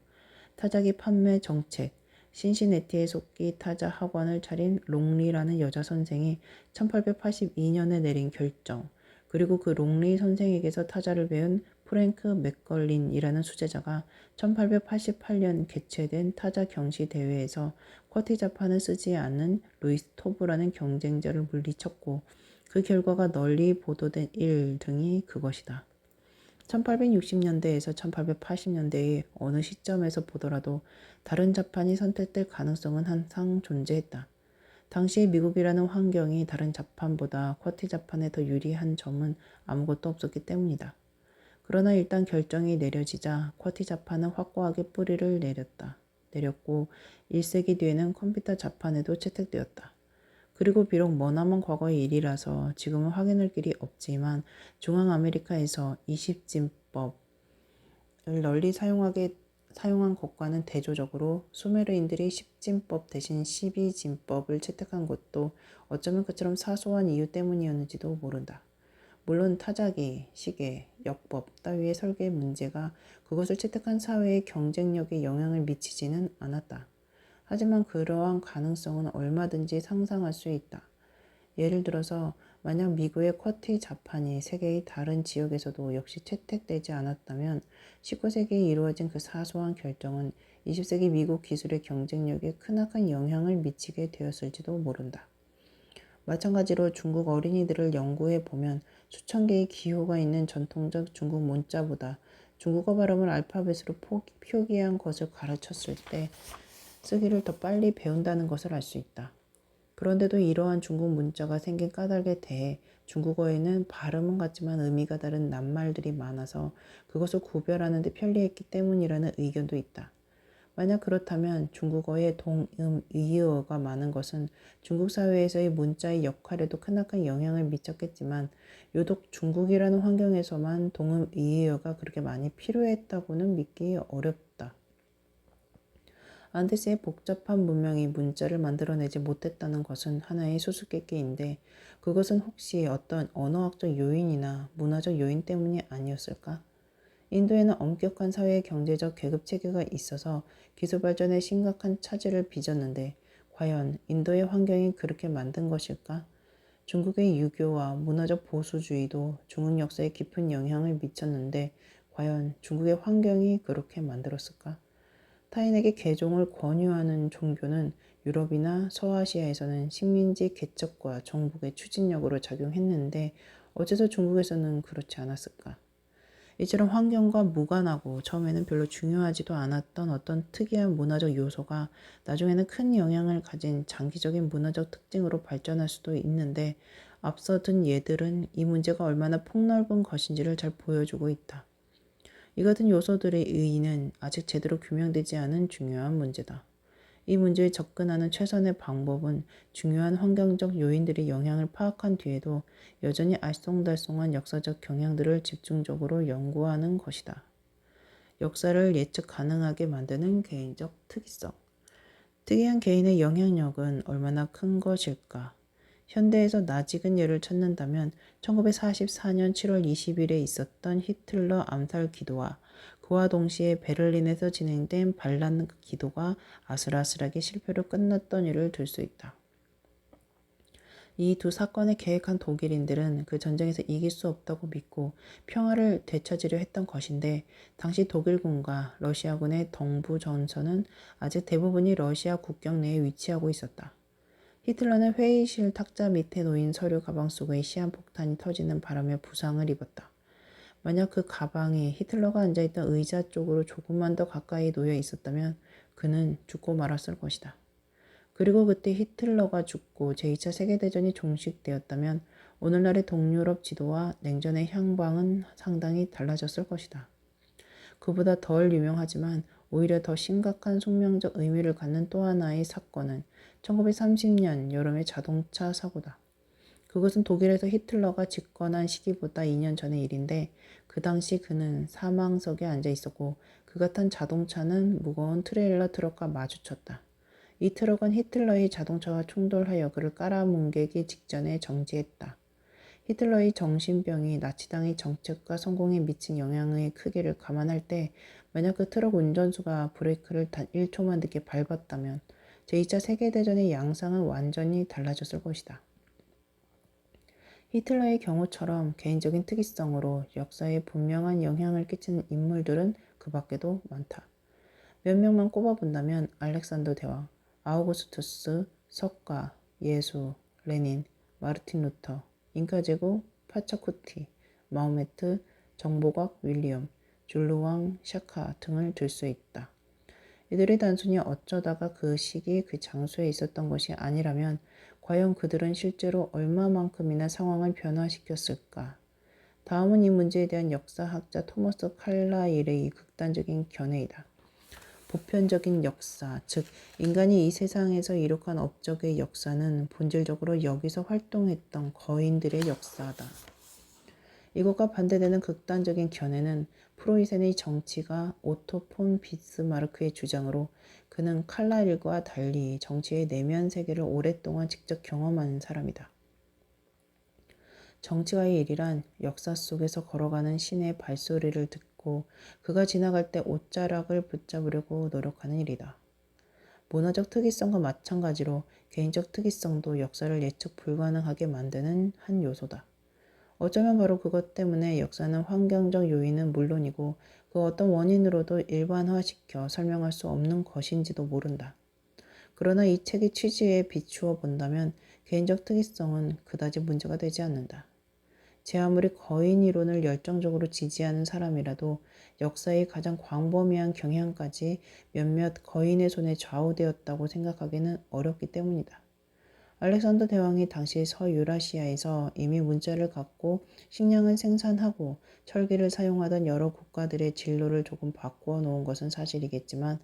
타자기 판매 정책, 신시내티에 속기 타자 학원을 차린 롱리라는 여자 선생이 1882년에 내린 결정, 그리고 그 롱리 선생에게서 타자를 배운 프랭크 맥걸린이라는 수제자가 1888년 개최된 타자 경시 대회에서 쿼티 자판을 쓰지 않은 루이스 토브라는 경쟁자를 물리쳤고 그 결과가 널리 보도된 일 등이 그것이다. 1860년대에서 1880년대의 어느 시점에서 보더라도 다른 자판이 선택될 가능성은 항상 존재했다. 당시 미국이라는 환경이 다른 자판보다 쿼티 자판에 더 유리한 점은 아무것도 없었기 때문이다. 그러나 일단 결정이 내려지자 쿼티 자판은 확고하게 뿌리를 내렸고 1세기 뒤에는 컴퓨터 자판에도 채택되었다. 그리고 비록 머나먼 과거의 일이라서 지금은 확인할 길이 없지만 중앙 아메리카에서 20진법을 널리 사용한 것과는 대조적으로 수메르인들이 10진법 대신 12진법을 채택한 것도 어쩌면 그처럼 사소한 이유 때문이었는지도 모른다. 물론 타자기, 시계, 역법 따위의 설계 문제가 그것을 채택한 사회의 경쟁력에 영향을 미치지는 않았다. 하지만 그러한 가능성은 얼마든지 상상할 수 있다. 예를 들어서 만약 미국의 쿼티 자판이 세계의 다른 지역에서도 역시 채택되지 않았다면 19세기에 이루어진 그 사소한 결정은 20세기 미국 기술의 경쟁력에 크나큰 영향을 미치게 되었을지도 모른다. 마찬가지로 중국 어린이들을 연구해 보면 수천 개의 기호가 있는 전통적 중국 문자보다 중국어 발음을 알파벳으로 표기한 것을 가르쳤을 때 쓰기를 더 빨리 배운다는 것을 알 수 있다. 그런데도 이러한 중국 문자가 생긴 까닭에 대해 중국어에는 발음은 같지만 의미가 다른 낱말들이 많아서 그것을 구별하는 데 편리했기 때문이라는 의견도 있다. 만약 그렇다면 중국어에 동음이의어가 많은 것은 중국 사회에서의 문자의 역할에도 크나큰 영향을 미쳤겠지만 유독 중국이라는 환경에서만 동음이의어가 그렇게 많이 필요했다고는 믿기 어렵다. 안데스의 복잡한 문명이 문자를 만들어내지 못했다는 것은 하나의 수수께끼인데 그것은 혹시 어떤 언어학적 요인이나 문화적 요인 때문이 아니었을까? 인도에는 엄격한 사회 경제적 계급 체계가 있어서 기술 발전에 심각한 차질을 빚었는데 과연 인도의 환경이 그렇게 만든 것일까? 중국의 유교와 문화적 보수주의도 중국 역사에 깊은 영향을 미쳤는데 과연 중국의 환경이 그렇게 만들었을까? 타인에게 개종을 권유하는 종교는 유럽이나 서아시아에서는 식민지 개척과 정복의 추진력으로 작용했는데 어째서 중국에서는 그렇지 않았을까? 이처럼 환경과 무관하고 처음에는 별로 중요하지도 않았던 어떤 특이한 문화적 요소가 나중에는 큰 영향을 가진 장기적인 문화적 특징으로 발전할 수도 있는데 앞서 든 예들은 이 문제가 얼마나 폭넓은 것인지를 잘 보여주고 있다. 이 같은 요소들의 의의는 아직 제대로 규명되지 않은 중요한 문제다. 이 문제에 접근하는 최선의 방법은 중요한 환경적 요인들의 영향을 파악한 뒤에도 여전히 알쏭달쏭한 역사적 경향들을 집중적으로 연구하는 것이다. 역사를 예측 가능하게 만드는 개인적 특이성. 특이한 개인의 영향력은 얼마나 큰 것일까? 현대에서 낯익은 예를 찾는다면 1944년 7월 20일에 있었던 히틀러 암살 기도와 그와 동시에 베를린에서 진행된 반란 기도가 아슬아슬하게 실패로 끝났던 일을 들 수 있다. 이 두 사건을 계획한 독일인들은 그 전쟁에서 이길 수 없다고 믿고 평화를 되찾으려 했던 것인데 당시 독일군과 러시아군의 동부 전선은 아직 대부분이 러시아 국경 내에 위치하고 있었다. 히틀러는 회의실 탁자 밑에 놓인 서류 가방 속의 시한폭탄이 터지는 바람에 부상을 입었다. 만약 그 가방이 히틀러가 앉아있던 의자 쪽으로 조금만 더 가까이 놓여 있었다면 그는 죽고 말았을 것이다. 그리고 그때 히틀러가 죽고 제2차 세계대전이 종식되었다면 오늘날의 동유럽 지도와 냉전의 향방은 상당히 달라졌을 것이다. 그보다 덜 유명하지만 오히려 더 심각한 숙명적 의미를 갖는 또 하나의 사건은 1930년 여름의 자동차 사고다. 그것은 독일에서 히틀러가 집권한 시기보다 2년 전의 일인데 그 당시 그는 사망석에 앉아 있었고 그가 탄 자동차는 무거운 트레일러 트럭과 마주쳤다. 이 트럭은 히틀러의 자동차와 충돌하여 그를 깔아뭉개기 직전에 정지했다. 히틀러의 정신병이 나치당의 정책과 성공에 미친 영향의 크기를 감안할 때 만약 그 트럭 운전수가 브레이크를 단 1초만 늦게 밟았다면 제2차 세계대전의 양상은 완전히 달라졌을 것이다. 히틀러의 경우처럼 개인적인 특이성으로 역사에 분명한 영향을 끼치는 인물들은 그 밖에도 많다. 몇 명만 꼽아본다면 알렉산더 대왕, 아우구스투스, 석가, 예수, 레닌, 마르틴 루터, 잉카 제국, 파차쿠티, 마호메트, 정보각 윌리엄, 줄루왕 샤카 등을 들 수 있다. 이들이 단순히 어쩌다가 그 시기 그 장소에 있었던 것이 아니라면 과연 그들은 실제로 얼마만큼이나 상황을 변화시켰을까? 다음은 이 문제에 대한 역사학자 토머스 칼라일의 극단적인 견해이다. 보편적인 역사, 즉 인간이 이 세상에서 이룩한 업적의 역사는 본질적으로 여기서 활동했던 거인들의 역사다. 이것과 반대되는 극단적인 견해는 프로이센의 정치가 오토 폰 비스마르크의 주장으로 그는 칼라일과 달리 정치의 내면 세계를 오랫동안 직접 경험한 사람이다. 정치가의 일이란 역사 속에서 걸어가는 신의 발소리를 듣고 그가 지나갈 때 옷자락을 붙잡으려고 노력하는 일이다. 문화적 특이성과 마찬가지로 개인적 특이성도 역사를 예측 불가능하게 만드는 한 요소다. 어쩌면 바로 그것 때문에 역사는 환경적 요인은 물론이고 그 어떤 원인으로도 일반화시켜 설명할 수 없는 것인지도 모른다. 그러나 이 책의 취지에 비추어 본다면 개인적 특이성은 그다지 문제가 되지 않는다. 제 아무리 거인 이론을 열정적으로 지지하는 사람이라도 역사의 가장 광범위한 경향까지 몇몇 거인의 손에 좌우되었다고 생각하기는 어렵기 때문이다. 알렉산더 대왕이 당시 서유라시아에서 이미 문자를 갖고 식량을 생산하고 철기를 사용하던 여러 국가들의 진로를 조금 바꾸어 놓은 것은 사실이겠지만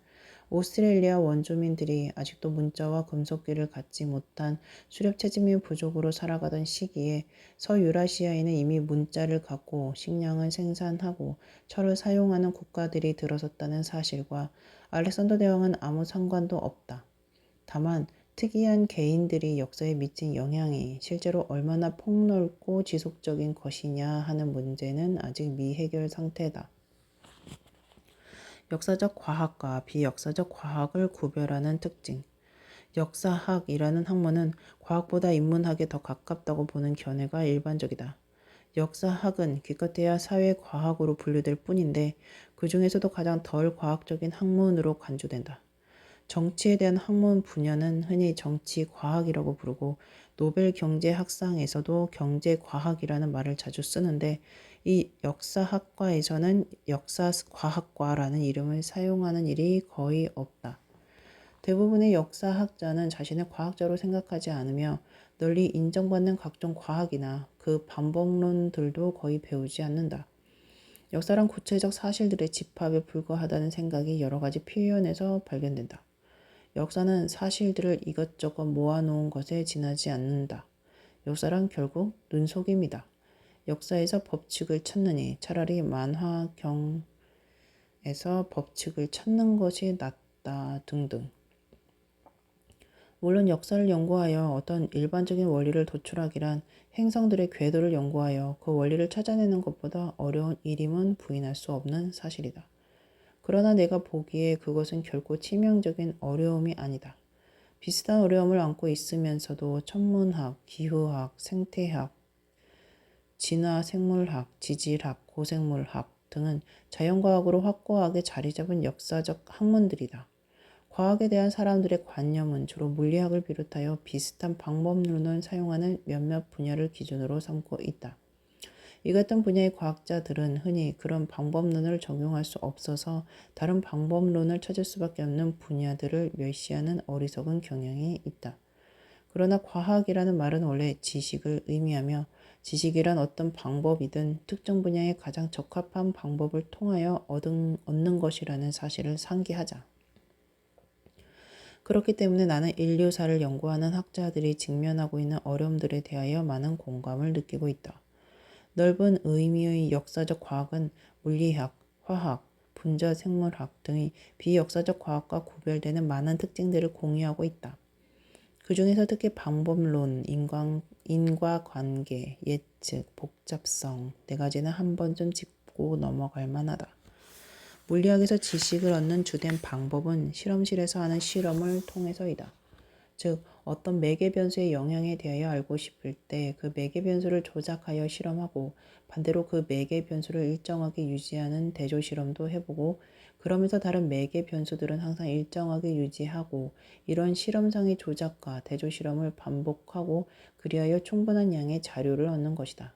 오스트레일리아 원주민들이 아직도 문자와 금속기를 갖지 못한 수렵체집 부족으로 살아가던 시기에 서유라시아에는 이미 문자를 갖고 식량을 생산하고 철을 사용하는 국가들이 들어섰다는 사실과 알렉산더 대왕은 아무 상관도 없다. 다만 특이한 개인들이 역사에 미친 영향이 실제로 얼마나 폭넓고 지속적인 것이냐 하는 문제는 아직 미해결 상태다. 역사적 과학과 비역사적 과학을 구별하는 특징. 역사학이라는 학문은 과학보다 인문학에 더 가깝다고 보는 견해가 일반적이다. 역사학은 기껏해야 사회과학으로 분류될 뿐인데 그 중에서도 가장 덜 과학적인 학문으로 간주된다. 정치에 대한 학문 분야는 흔히 정치과학이라고 부르고 노벨 경제학상에서도 경제과학이라는 말을 자주 쓰는데 이 역사학과에서는 역사과학과라는 이름을 사용하는 일이 거의 없다. 대부분의 역사학자는 자신을 과학자로 생각하지 않으며 널리 인정받는 각종 과학이나 그 반복론들도 거의 배우지 않는다. 역사란 구체적 사실들의 집합에 불과하다는 생각이 여러 가지 표현에서 발견된다. 역사는 사실들을 이것저것 모아놓은 것에 지나지 않는다. 역사란 결국 눈속임이다. 역사에서 법칙을 찾느니 차라리 만화경에서 법칙을 찾는 것이 낫다 등등. 물론 역사를 연구하여 어떤 일반적인 원리를 도출하기란 행성들의 궤도를 연구하여 그 원리를 찾아내는 것보다 어려운 일임은 부인할 수 없는 사실이다. 그러나 내가 보기에 그것은 결코 치명적인 어려움이 아니다. 비슷한 어려움을 안고 있으면서도 천문학, 기후학, 생태학, 진화 생물학, 지질학, 고생물학 등은 자연과학으로 확고하게 자리 잡은 역사적 학문들이다. 과학에 대한 사람들의 관념은 주로 물리학을 비롯하여 비슷한 방법론을 사용하는 몇몇 분야를 기준으로 삼고 있다. 이 같은 분야의 과학자들은 흔히 그런 방법론을 적용할 수 없어서 다른 방법론을 찾을 수밖에 없는 분야들을 멸시하는 어리석은 경향이 있다. 그러나 과학이라는 말은 원래 지식을 의미하며 지식이란 어떤 방법이든 특정 분야에 가장 적합한 방법을 통하여 얻는 것이라는 사실을 상기하자. 그렇기 때문에 나는 인류사를 연구하는 학자들이 직면하고 있는 어려움들에 대하여 많은 공감을 느끼고 있다. 넓은 의미의 역사적 과학은 물리학, 화학, 분자생물학 등의 비역사적 과학과 구별되는 많은 특징들을 공유하고 있다. 그 중에서 특히 방법론, 인과관계, 예측, 복잡성 네 가지는 한 번쯤 짚고 넘어갈 만하다. 물리학에서 지식을 얻는 주된 방법은 실험실에서 하는 실험을 통해서이다. 즉 어떤 매개 변수의 영향에 대하여 알고 싶을 때 그 매개 변수를 조작하여 실험하고 반대로 그 매개 변수를 일정하게 유지하는 대조 실험도 해보고 그러면서 다른 매개 변수들은 항상 일정하게 유지하고 이런 실험상의 조작과 대조 실험을 반복하고 그리하여 충분한 양의 자료를 얻는 것이다.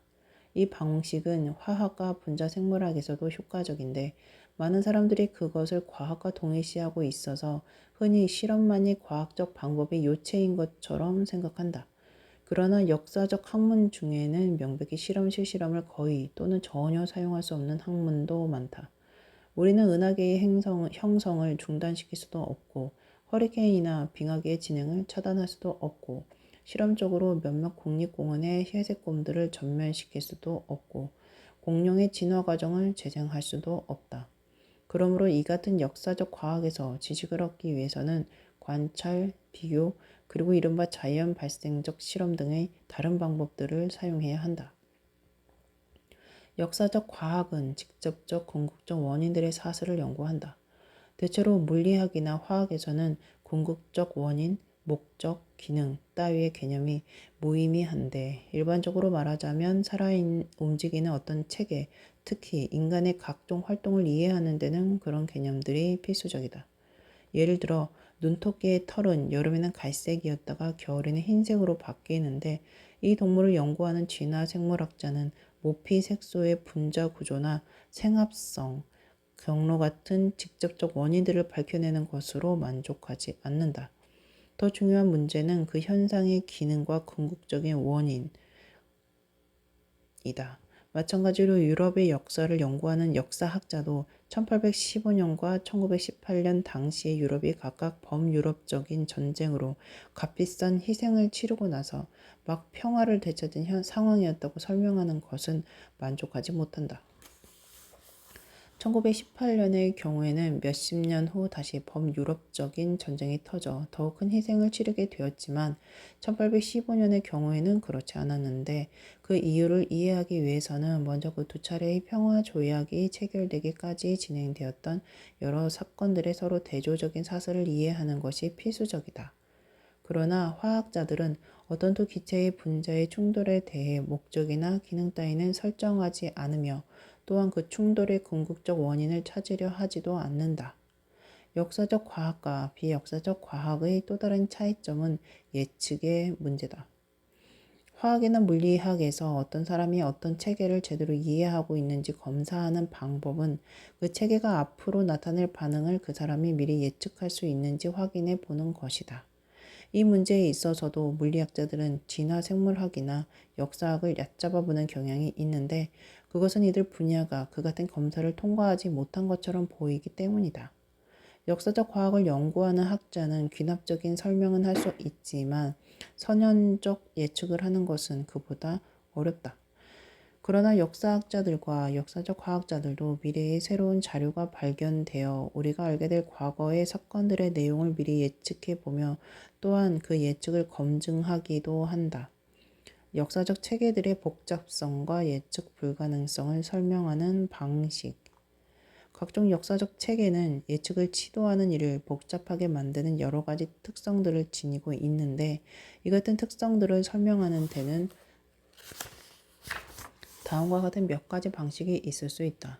이 방식은 화학과 분자생물학에서도 효과적인데 많은 사람들이 그것을 과학과 동일시하고 있어서 흔히 실험만이 과학적 방법의 요체인 것처럼 생각한다. 그러나 역사적 학문 중에는 명백히 실험실 실험을 거의 또는 전혀 사용할 수 없는 학문도 많다. 우리는 은하계의 형성을 중단시킬 수도 없고 허리케인이나 빙하기의 진행을 차단할 수도 없고 실험적으로 몇몇 국립공원의 회색곰들을 전멸시킬 수도 없고 공룡의 진화 과정을 재생할 수도 없다. 그러므로 이 같은 역사적 과학에서 지식을 얻기 위해서는 관찰, 비교, 그리고 이른바 자연 발생적 실험 등의 다른 방법들을 사용해야 한다. 역사적 과학은 직접적 궁극적 원인들의 사슬을 연구한다. 대체로 물리학이나 화학에서는 궁극적 원인, 목적, 기능 따위의 개념이 무의미한데 일반적으로 말하자면 움직이는 어떤 체계, 특히 인간의 각종 활동을 이해하는 데는 그런 개념들이 필수적이다. 예를 들어 눈토끼의 털은 여름에는 갈색이었다가 겨울에는 흰색으로 바뀌는데 이 동물을 연구하는 진화 생물학자는 모피 색소의 분자 구조나 생합성, 경로 같은 직접적 원인들을 밝혀내는 것으로 만족하지 않는다. 더 중요한 문제는 그 현상의 기능과 궁극적인 원인이다. 마찬가지로 유럽의 역사를 연구하는 역사학자도 1815년과 1918년 당시의 유럽이 각각 범유럽적인 전쟁으로 값비싼 희생을 치르고 나서 막 평화를 되찾은 상황이었다고 설명하는 것은 만족하지 못한다. 1918년의 경우에는 몇십 년 후 다시 범유럽적인 전쟁이 터져 더욱 큰 희생을 치르게 되었지만 1815년의 경우에는 그렇지 않았는데 그 이유를 이해하기 위해서는 먼저 그 두 차례의 평화 조약이 체결되기까지 진행되었던 여러 사건들의 서로 대조적인 사슬을 이해하는 것이 필수적이다. 그러나 화학자들은 어떤 두 기체의 분자의 충돌에 대해 목적이나 기능 따위는 설정하지 않으며 또한 그 충돌의 궁극적 원인을 찾으려 하지도 않는다. 역사적 과학과 비역사적 과학의 또 다른 차이점은 예측의 문제다. 화학이나 물리학에서 어떤 사람이 어떤 체계를 제대로 이해하고 있는지 검사하는 방법은 그 체계가 앞으로 나타낼 반응을 그 사람이 미리 예측할 수 있는지 확인해 보는 것이다. 이 문제에 있어서도 물리학자들은 진화 생물학이나 역사학을 얕잡아 보는 경향이 있는데 그것은 이들 분야가 그 같은 검사를 통과하지 못한 것처럼 보이기 때문이다. 역사적 과학을 연구하는 학자는 귀납적인 설명은 할 수 있지만 선현적 예측을 하는 것은 그보다 어렵다. 그러나 역사학자들과 역사적 과학자들도 미래의 새로운 자료가 발견되어 우리가 알게 될 과거의 사건들의 내용을 미리 예측해 보며 또한 그 예측을 검증하기도 한다. 역사적 체계들의 복잡성과 예측 불가능성을 설명하는 방식. 각종 역사적 체계는 예측을 시도하는 일을 복잡하게 만드는 여러 가지 특성들을 지니고 있는데 이 같은 특성들을 설명하는 데는 다음과 같은 몇 가지 방식이 있을 수 있다.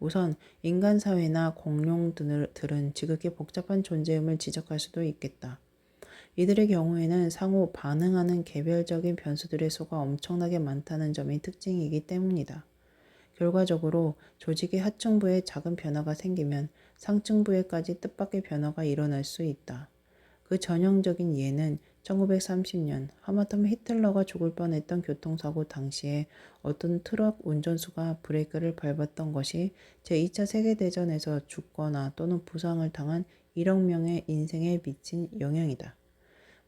우선 인간 사회나 공룡들은 지극히 복잡한 존재임을 지적할 수도 있겠다. 이들의 경우에는 상호 반응하는 개별적인 변수들의 수가 엄청나게 많다는 점이 특징이기 때문이다. 결과적으로 조직의 하층부에 작은 변화가 생기면 상층부에까지 뜻밖의 변화가 일어날 수 있다. 그 전형적인 예는 1930년 하마터면 히틀러가 죽을 뻔했던 교통사고 당시에 어떤 트럭 운전수가 브레이크를 밟았던 것이 제2차 세계대전에서 죽거나 또는 부상을 당한 1억 명의 인생에 미친 영향이다.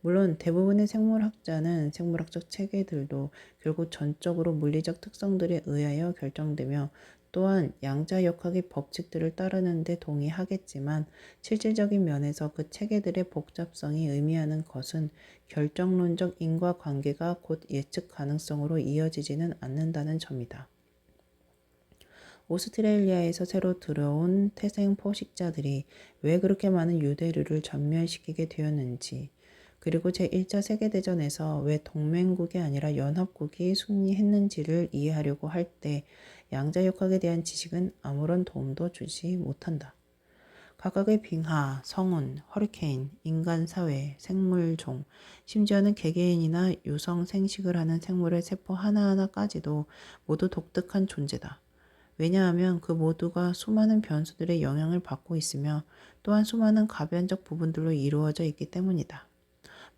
물론 대부분의 생물학자는 생물학적 체계들도 결국 전적으로 물리적 특성들에 의하여 결정되며 또한 양자역학의 법칙들을 따르는 데 동의하겠지만 실질적인 면에서 그 체계들의 복잡성이 의미하는 것은 결정론적 인과관계가 곧 예측 가능성으로 이어지지는 않는다는 점이다. 오스트레일리아에서 새로 들어온 태생 포식자들이 왜 그렇게 많은 유대류를 전멸시키게 되었는지, 그리고 제1차 세계대전에서 왜 동맹국이 아니라 연합국이 승리했는지를 이해하려고 할 때 양자역학에 대한 지식은 아무런 도움도 주지 못한다. 각각의 빙하, 성운, 허리케인, 인간 사회, 생물종, 심지어는 개개인이나 유성 생식을 하는 생물의 세포 하나하나까지도 모두 독특한 존재다. 왜냐하면 그 모두가 수많은 변수들의 영향을 받고 있으며 또한 수많은 가변적 부분들로 이루어져 있기 때문이다.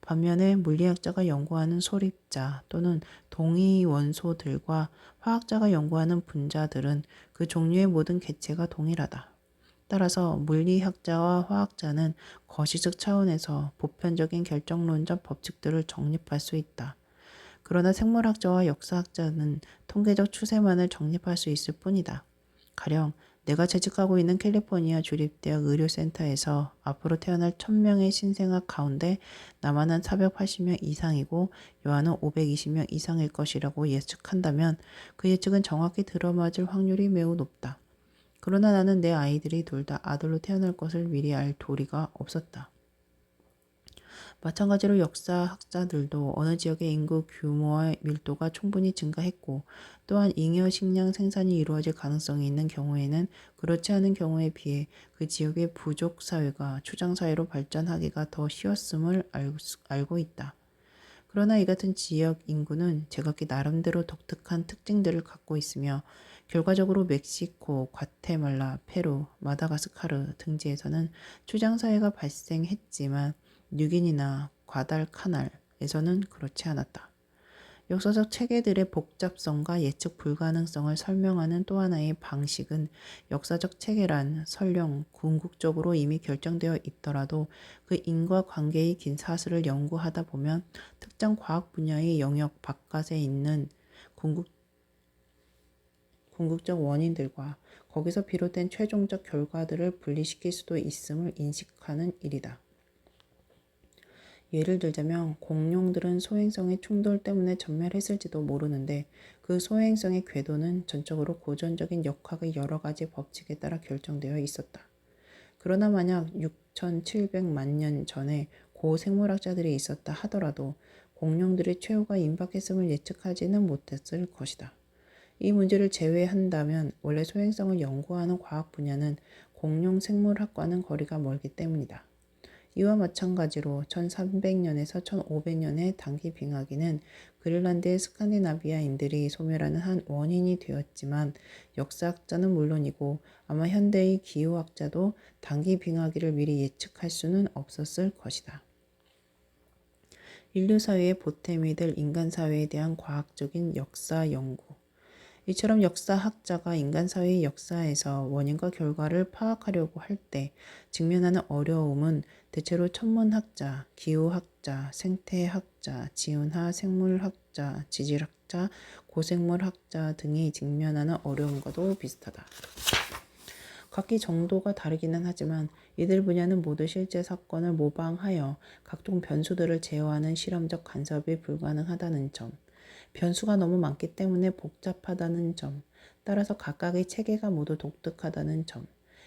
반면에 물리학자가 연구하는 소립자 또는 동위 원소들과 화학자가 연구하는 분자들은 그 종류의 모든 개체가 동일하다. 따라서 물리학자와 화학자는 거시적 차원에서 보편적인 결정론적 법칙들을 정립할 수 있다. 그러나 생물학자와 역사학자는 통계적 추세만을 정립할 수 있을 뿐이다. 가령 내가 재직하고 있는 캘리포니아 주립대학 의료센터에서 앞으로 태어날 1000명의 신생아 가운데 나만 한 480명 이상이고 요한은 520명 이상일 것이라고 예측한다면 그 예측은 정확히 들어맞을 확률이 매우 높다. 그러나 나는 내 아이들이 둘 다 아들로 태어날 것을 미리 알 도리가 없었다. 마찬가지로 역사학자들도 어느 지역의 인구 규모와 밀도가 충분히 증가했고 또한 잉여 식량 생산이 이루어질 가능성이 있는 경우에는 그렇지 않은 경우에 비해 그 지역의 부족 사회가 추장 사회로 발전하기가 더 쉬웠음을 알고 있다. 그러나 이 같은 지역 인구는 제각기 나름대로 독특한 특징들을 갖고 있으며 결과적으로 멕시코, 과테말라, 페루, 마다가스카르 등지에서는 추장사회가 발생했지만 뉴기니나 과달카날에서는 그렇지 않았다. 역사적 체계들의 복잡성과 예측 불가능성을 설명하는 또 하나의 방식은 역사적 체계란 설령 궁극적으로 이미 결정되어 있더라도 그 인과관계의 긴 사슬을 연구하다 보면 특정 과학 분야의 영역 바깥에 있는 궁극적 원인들과 거기서 비롯된 최종적 결과들을 분리시킬 수도 있음을 인식하는 일이다. 예를 들자면 공룡들은 소행성의 충돌 때문에 전멸했을지도 모르는데 그 소행성의 궤도는 전적으로 고전적인 역학의 여러 가지 법칙에 따라 결정되어 있었다. 그러나 만약 6,700만 년 전에 고생물학자들이 있었다 하더라도 공룡들의 최후가 임박했음을 예측하지는 못했을 것이다. 이 문제를 제외한다면 원래 소행성을 연구하는 과학 분야는 공룡 생물학과는 거리가 멀기 때문이다. 이와 마찬가지로 1300년에서 1500년의 단기 빙하기는 그린란드의 스칸디나비아인들이 소멸하는 한 원인이 되었지만 역사학자는 물론이고 아마 현대의 기후학자도 단기 빙하기를 미리 예측할 수는 없었을 것이다. 인류 사회의 보탬이 될 인간 사회에 대한 과학적인 역사 연구. 이처럼 역사학자가 인간 사회의 역사에서 원인과 결과를 파악하려고 할 때 직면하는 어려움은 대체로 천문학자, 기후학자, 생태학자, 지운하 생물학자, 지질학자, 고생물학자 등이 직면하는 어려움과도 비슷하다. 각기 정도가 다르기는 하지만 이들 분야는 모두 실제 사건을 모방하여 각종 변수들을 제어하는 실험적 간섭이 불가능하다는 점, 변수가 너무 많기 때문에 복잡하다는 점, 따라서 각각의 체계가 모두 독특하다는 점,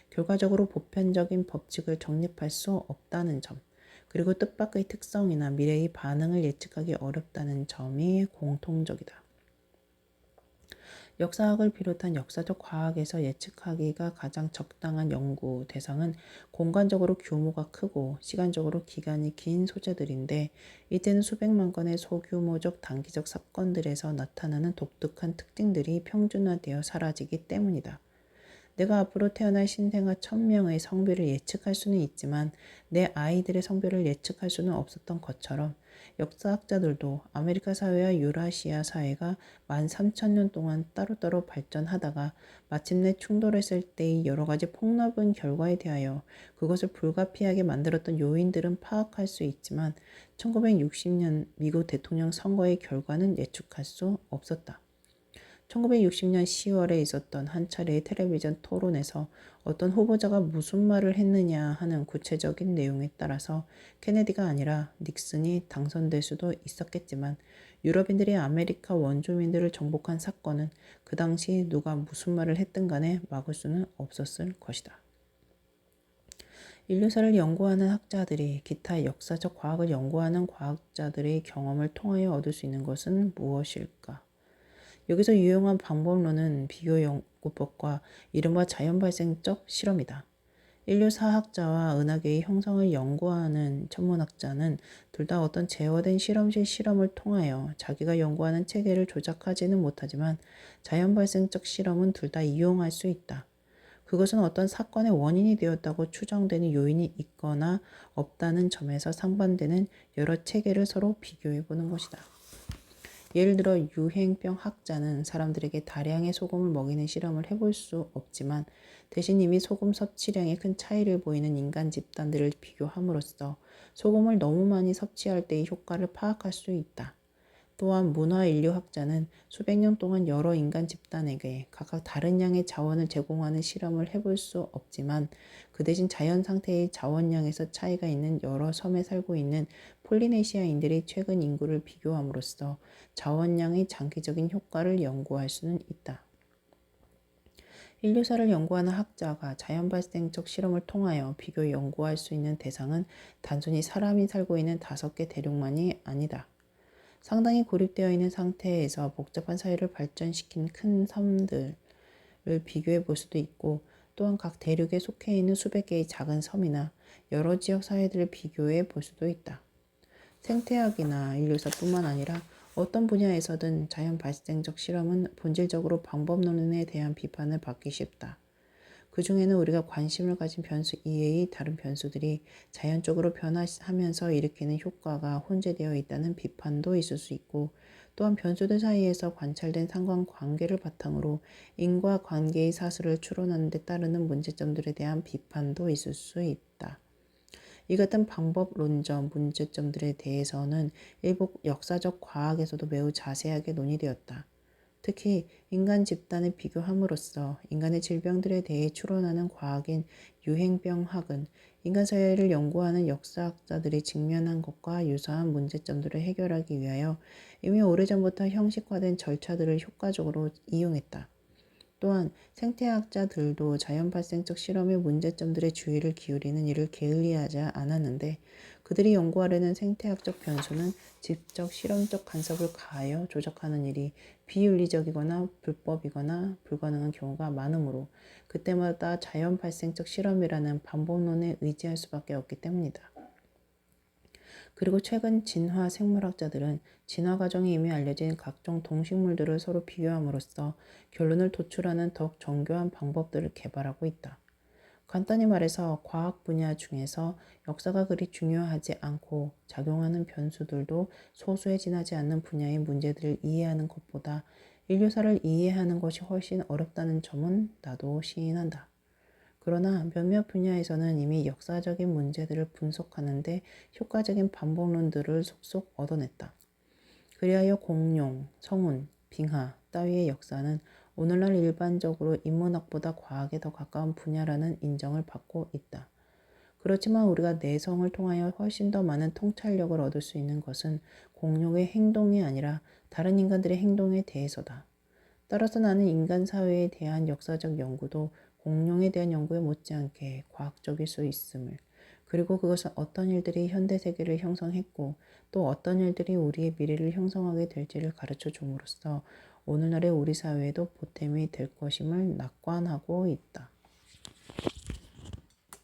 결과적으로 보편적인 법칙을 정립할 수 없다는 점, 그리고 뜻밖의 특성이나 미래의 반응을 예측하기 어렵다는 점이 공통적이다. 역사학을 비롯한 역사적 과학에서 예측하기가 가장 적당한 연구 대상은 공간적으로 규모가 크고 시간적으로 기간이 긴 소재들인데 이때는 수백만 건의 소규모적 단기적 사건들에서 나타나는 독특한 특징들이 평준화되어 사라지기 때문이다. 내가 앞으로 태어날 신생아 1000명의 성별을 예측할 수는 있지만 내 아이들의 성별을 예측할 수는 없었던 것처럼 역사학자들도 아메리카 사회와 유라시아 사회가 13,000년 동안 따로따로 발전하다가 마침내 충돌했을 때의 여러 가지 폭넓은 결과에 대하여 그것을 불가피하게 만들었던 요인들은 파악할 수 있지만 1960년 미국 대통령 선거의 결과는 예측할 수 없었다. 1960년 10월에 있었던 한 차례의 텔레비전 토론에서 어떤 후보자가 무슨 말을 했느냐 하는 구체적인 내용에 따라서 케네디가 아니라 닉슨이 당선될 수도 있었겠지만 유럽인들이 아메리카 원주민들을 정복한 사건은 그 당시 누가 무슨 말을 했든 간에 막을 수는 없었을 것이다. 인류사를 연구하는 학자들이 기타 역사적 과학을 연구하는 과학자들의 경험을 통하여 얻을 수 있는 것은 무엇일까? 여기서 유용한 방법론은 비교 연구법과 이른바 자연 발생적 실험이다. 인류 사학자와 은하계의 형성을 연구하는 천문학자는 둘 다 어떤 제어된 실험실 실험을 통하여 자기가 연구하는 체계를 조작하지는 못하지만 자연 발생적 실험은 둘 다 이용할 수 있다. 그것은 어떤 사건의 원인이 되었다고 추정되는 요인이 있거나 없다는 점에서 상반되는 여러 체계를 서로 비교해 보는 것이다. 예를 들어 유행병 학자는 사람들에게 다량의 소금을 먹이는 실험을 해볼 수 없지만 대신 이미 소금 섭취량에 큰 차이를 보이는 인간 집단들을 비교함으로써 소금을 너무 많이 섭취할 때의 효과를 파악할 수 있다. 또한 문화인류학자는 수백 년 동안 여러 인간 집단에게 각각 다른 양의 자원을 제공하는 실험을 해볼 수 없지만 그 대신 자연 상태의 자원량에서 차이가 있는 여러 섬에 살고 있는 폴리네시아인들의 최근 인구를 비교함으로써 자원량의 장기적인 효과를 연구할 수는 있다. 인류사를 연구하는 학자가 자연 발생적 실험을 통하여 비교 연구할 수 있는 대상은 단순히 사람이 살고 있는 5개 대륙만이 아니다. 상당히 고립되어 있는 상태에서 복잡한 사회를 발전시킨 큰 섬들을 비교해 볼 수도 있고 또한 각 대륙에 속해 있는 수백 개의 작은 섬이나 여러 지역 사회들을 비교해 볼 수도 있다. 생태학이나 인류사뿐만 아니라 어떤 분야에서든 자연 발생적 실험은 본질적으로 방법론에 대한 비판을 받기 쉽다. 그 중에는 우리가 관심을 가진 변수 이외의 다른 변수들이 자연적으로 변화하면서 일으키는 효과가 혼재되어 있다는 비판도 있을 수 있고 또한 변수들 사이에서 관찰된 상관관계를 바탕으로 인과관계의 사슬을 추론하는 데 따르는 문제점들에 대한 비판도 있을 수 있다. 이 같은 방법론적 문제점들에 대해서는 일부 역사적 과학에서도 매우 자세하게 논의되었다. 특히 인간 집단을 비교함으로써 인간의 질병들에 대해 추론하는 과학인 유행병학은 인간 사회를 연구하는 역사학자들이 직면한 것과 유사한 문제점들을 해결하기 위하여 이미 오래전부터 형식화된 절차들을 효과적으로 이용했다. 또한 생태학자들도 자연 발생적 실험의 문제점들에 주의를 기울이는 일을 게을리하지 않았는데 그들이 연구하려는 생태학적 변수는 직접 실험적 간섭을 가하여 조작하는 일이 비윤리적이거나 불법이거나 불가능한 경우가 많으므로 그때마다 자연 발생적 실험이라는 방법론에 의지할 수밖에 없기 때문이다. 그리고 최근 진화 생물학자들은 진화 과정이 이미 알려진 각종 동식물들을 서로 비교함으로써 결론을 도출하는 더욱 정교한 방법들을 개발하고 있다. 간단히 말해서 과학 분야 중에서 역사가 그리 중요하지 않고 작용하는 변수들도 소수에 지나지 않는 분야의 문제들을 이해하는 것보다 인류사를 이해하는 것이 훨씬 어렵다는 점은 나도 시인한다. 그러나 몇몇 분야에서는 이미 역사적인 문제들을 분석하는 데 효과적인 방법론들을 속속 얻어냈다. 그리하여 공룡, 성운, 빙하 따위의 역사는 오늘날 일반적으로 인문학보다 과학에 더 가까운 분야라는 인정을 받고 있다. 그렇지만 우리가 내성을 통하여 훨씬 더 많은 통찰력을 얻을 수 있는 것은 공룡의 행동이 아니라 다른 인간들의 행동에 대해서다. 따라서 나는 인간 사회에 대한 역사적 연구도 공룡에 대한 연구에 못지않게 과학적일 수 있음을, 그리고 그것은 어떤 일들이 현대 세계를 형성했고 또 어떤 일들이 우리의 미래를 형성하게 될지를 가르쳐 줌으로써 오늘날의 우리 사회에도 보탬이 될 것임을 낙관하고 있다.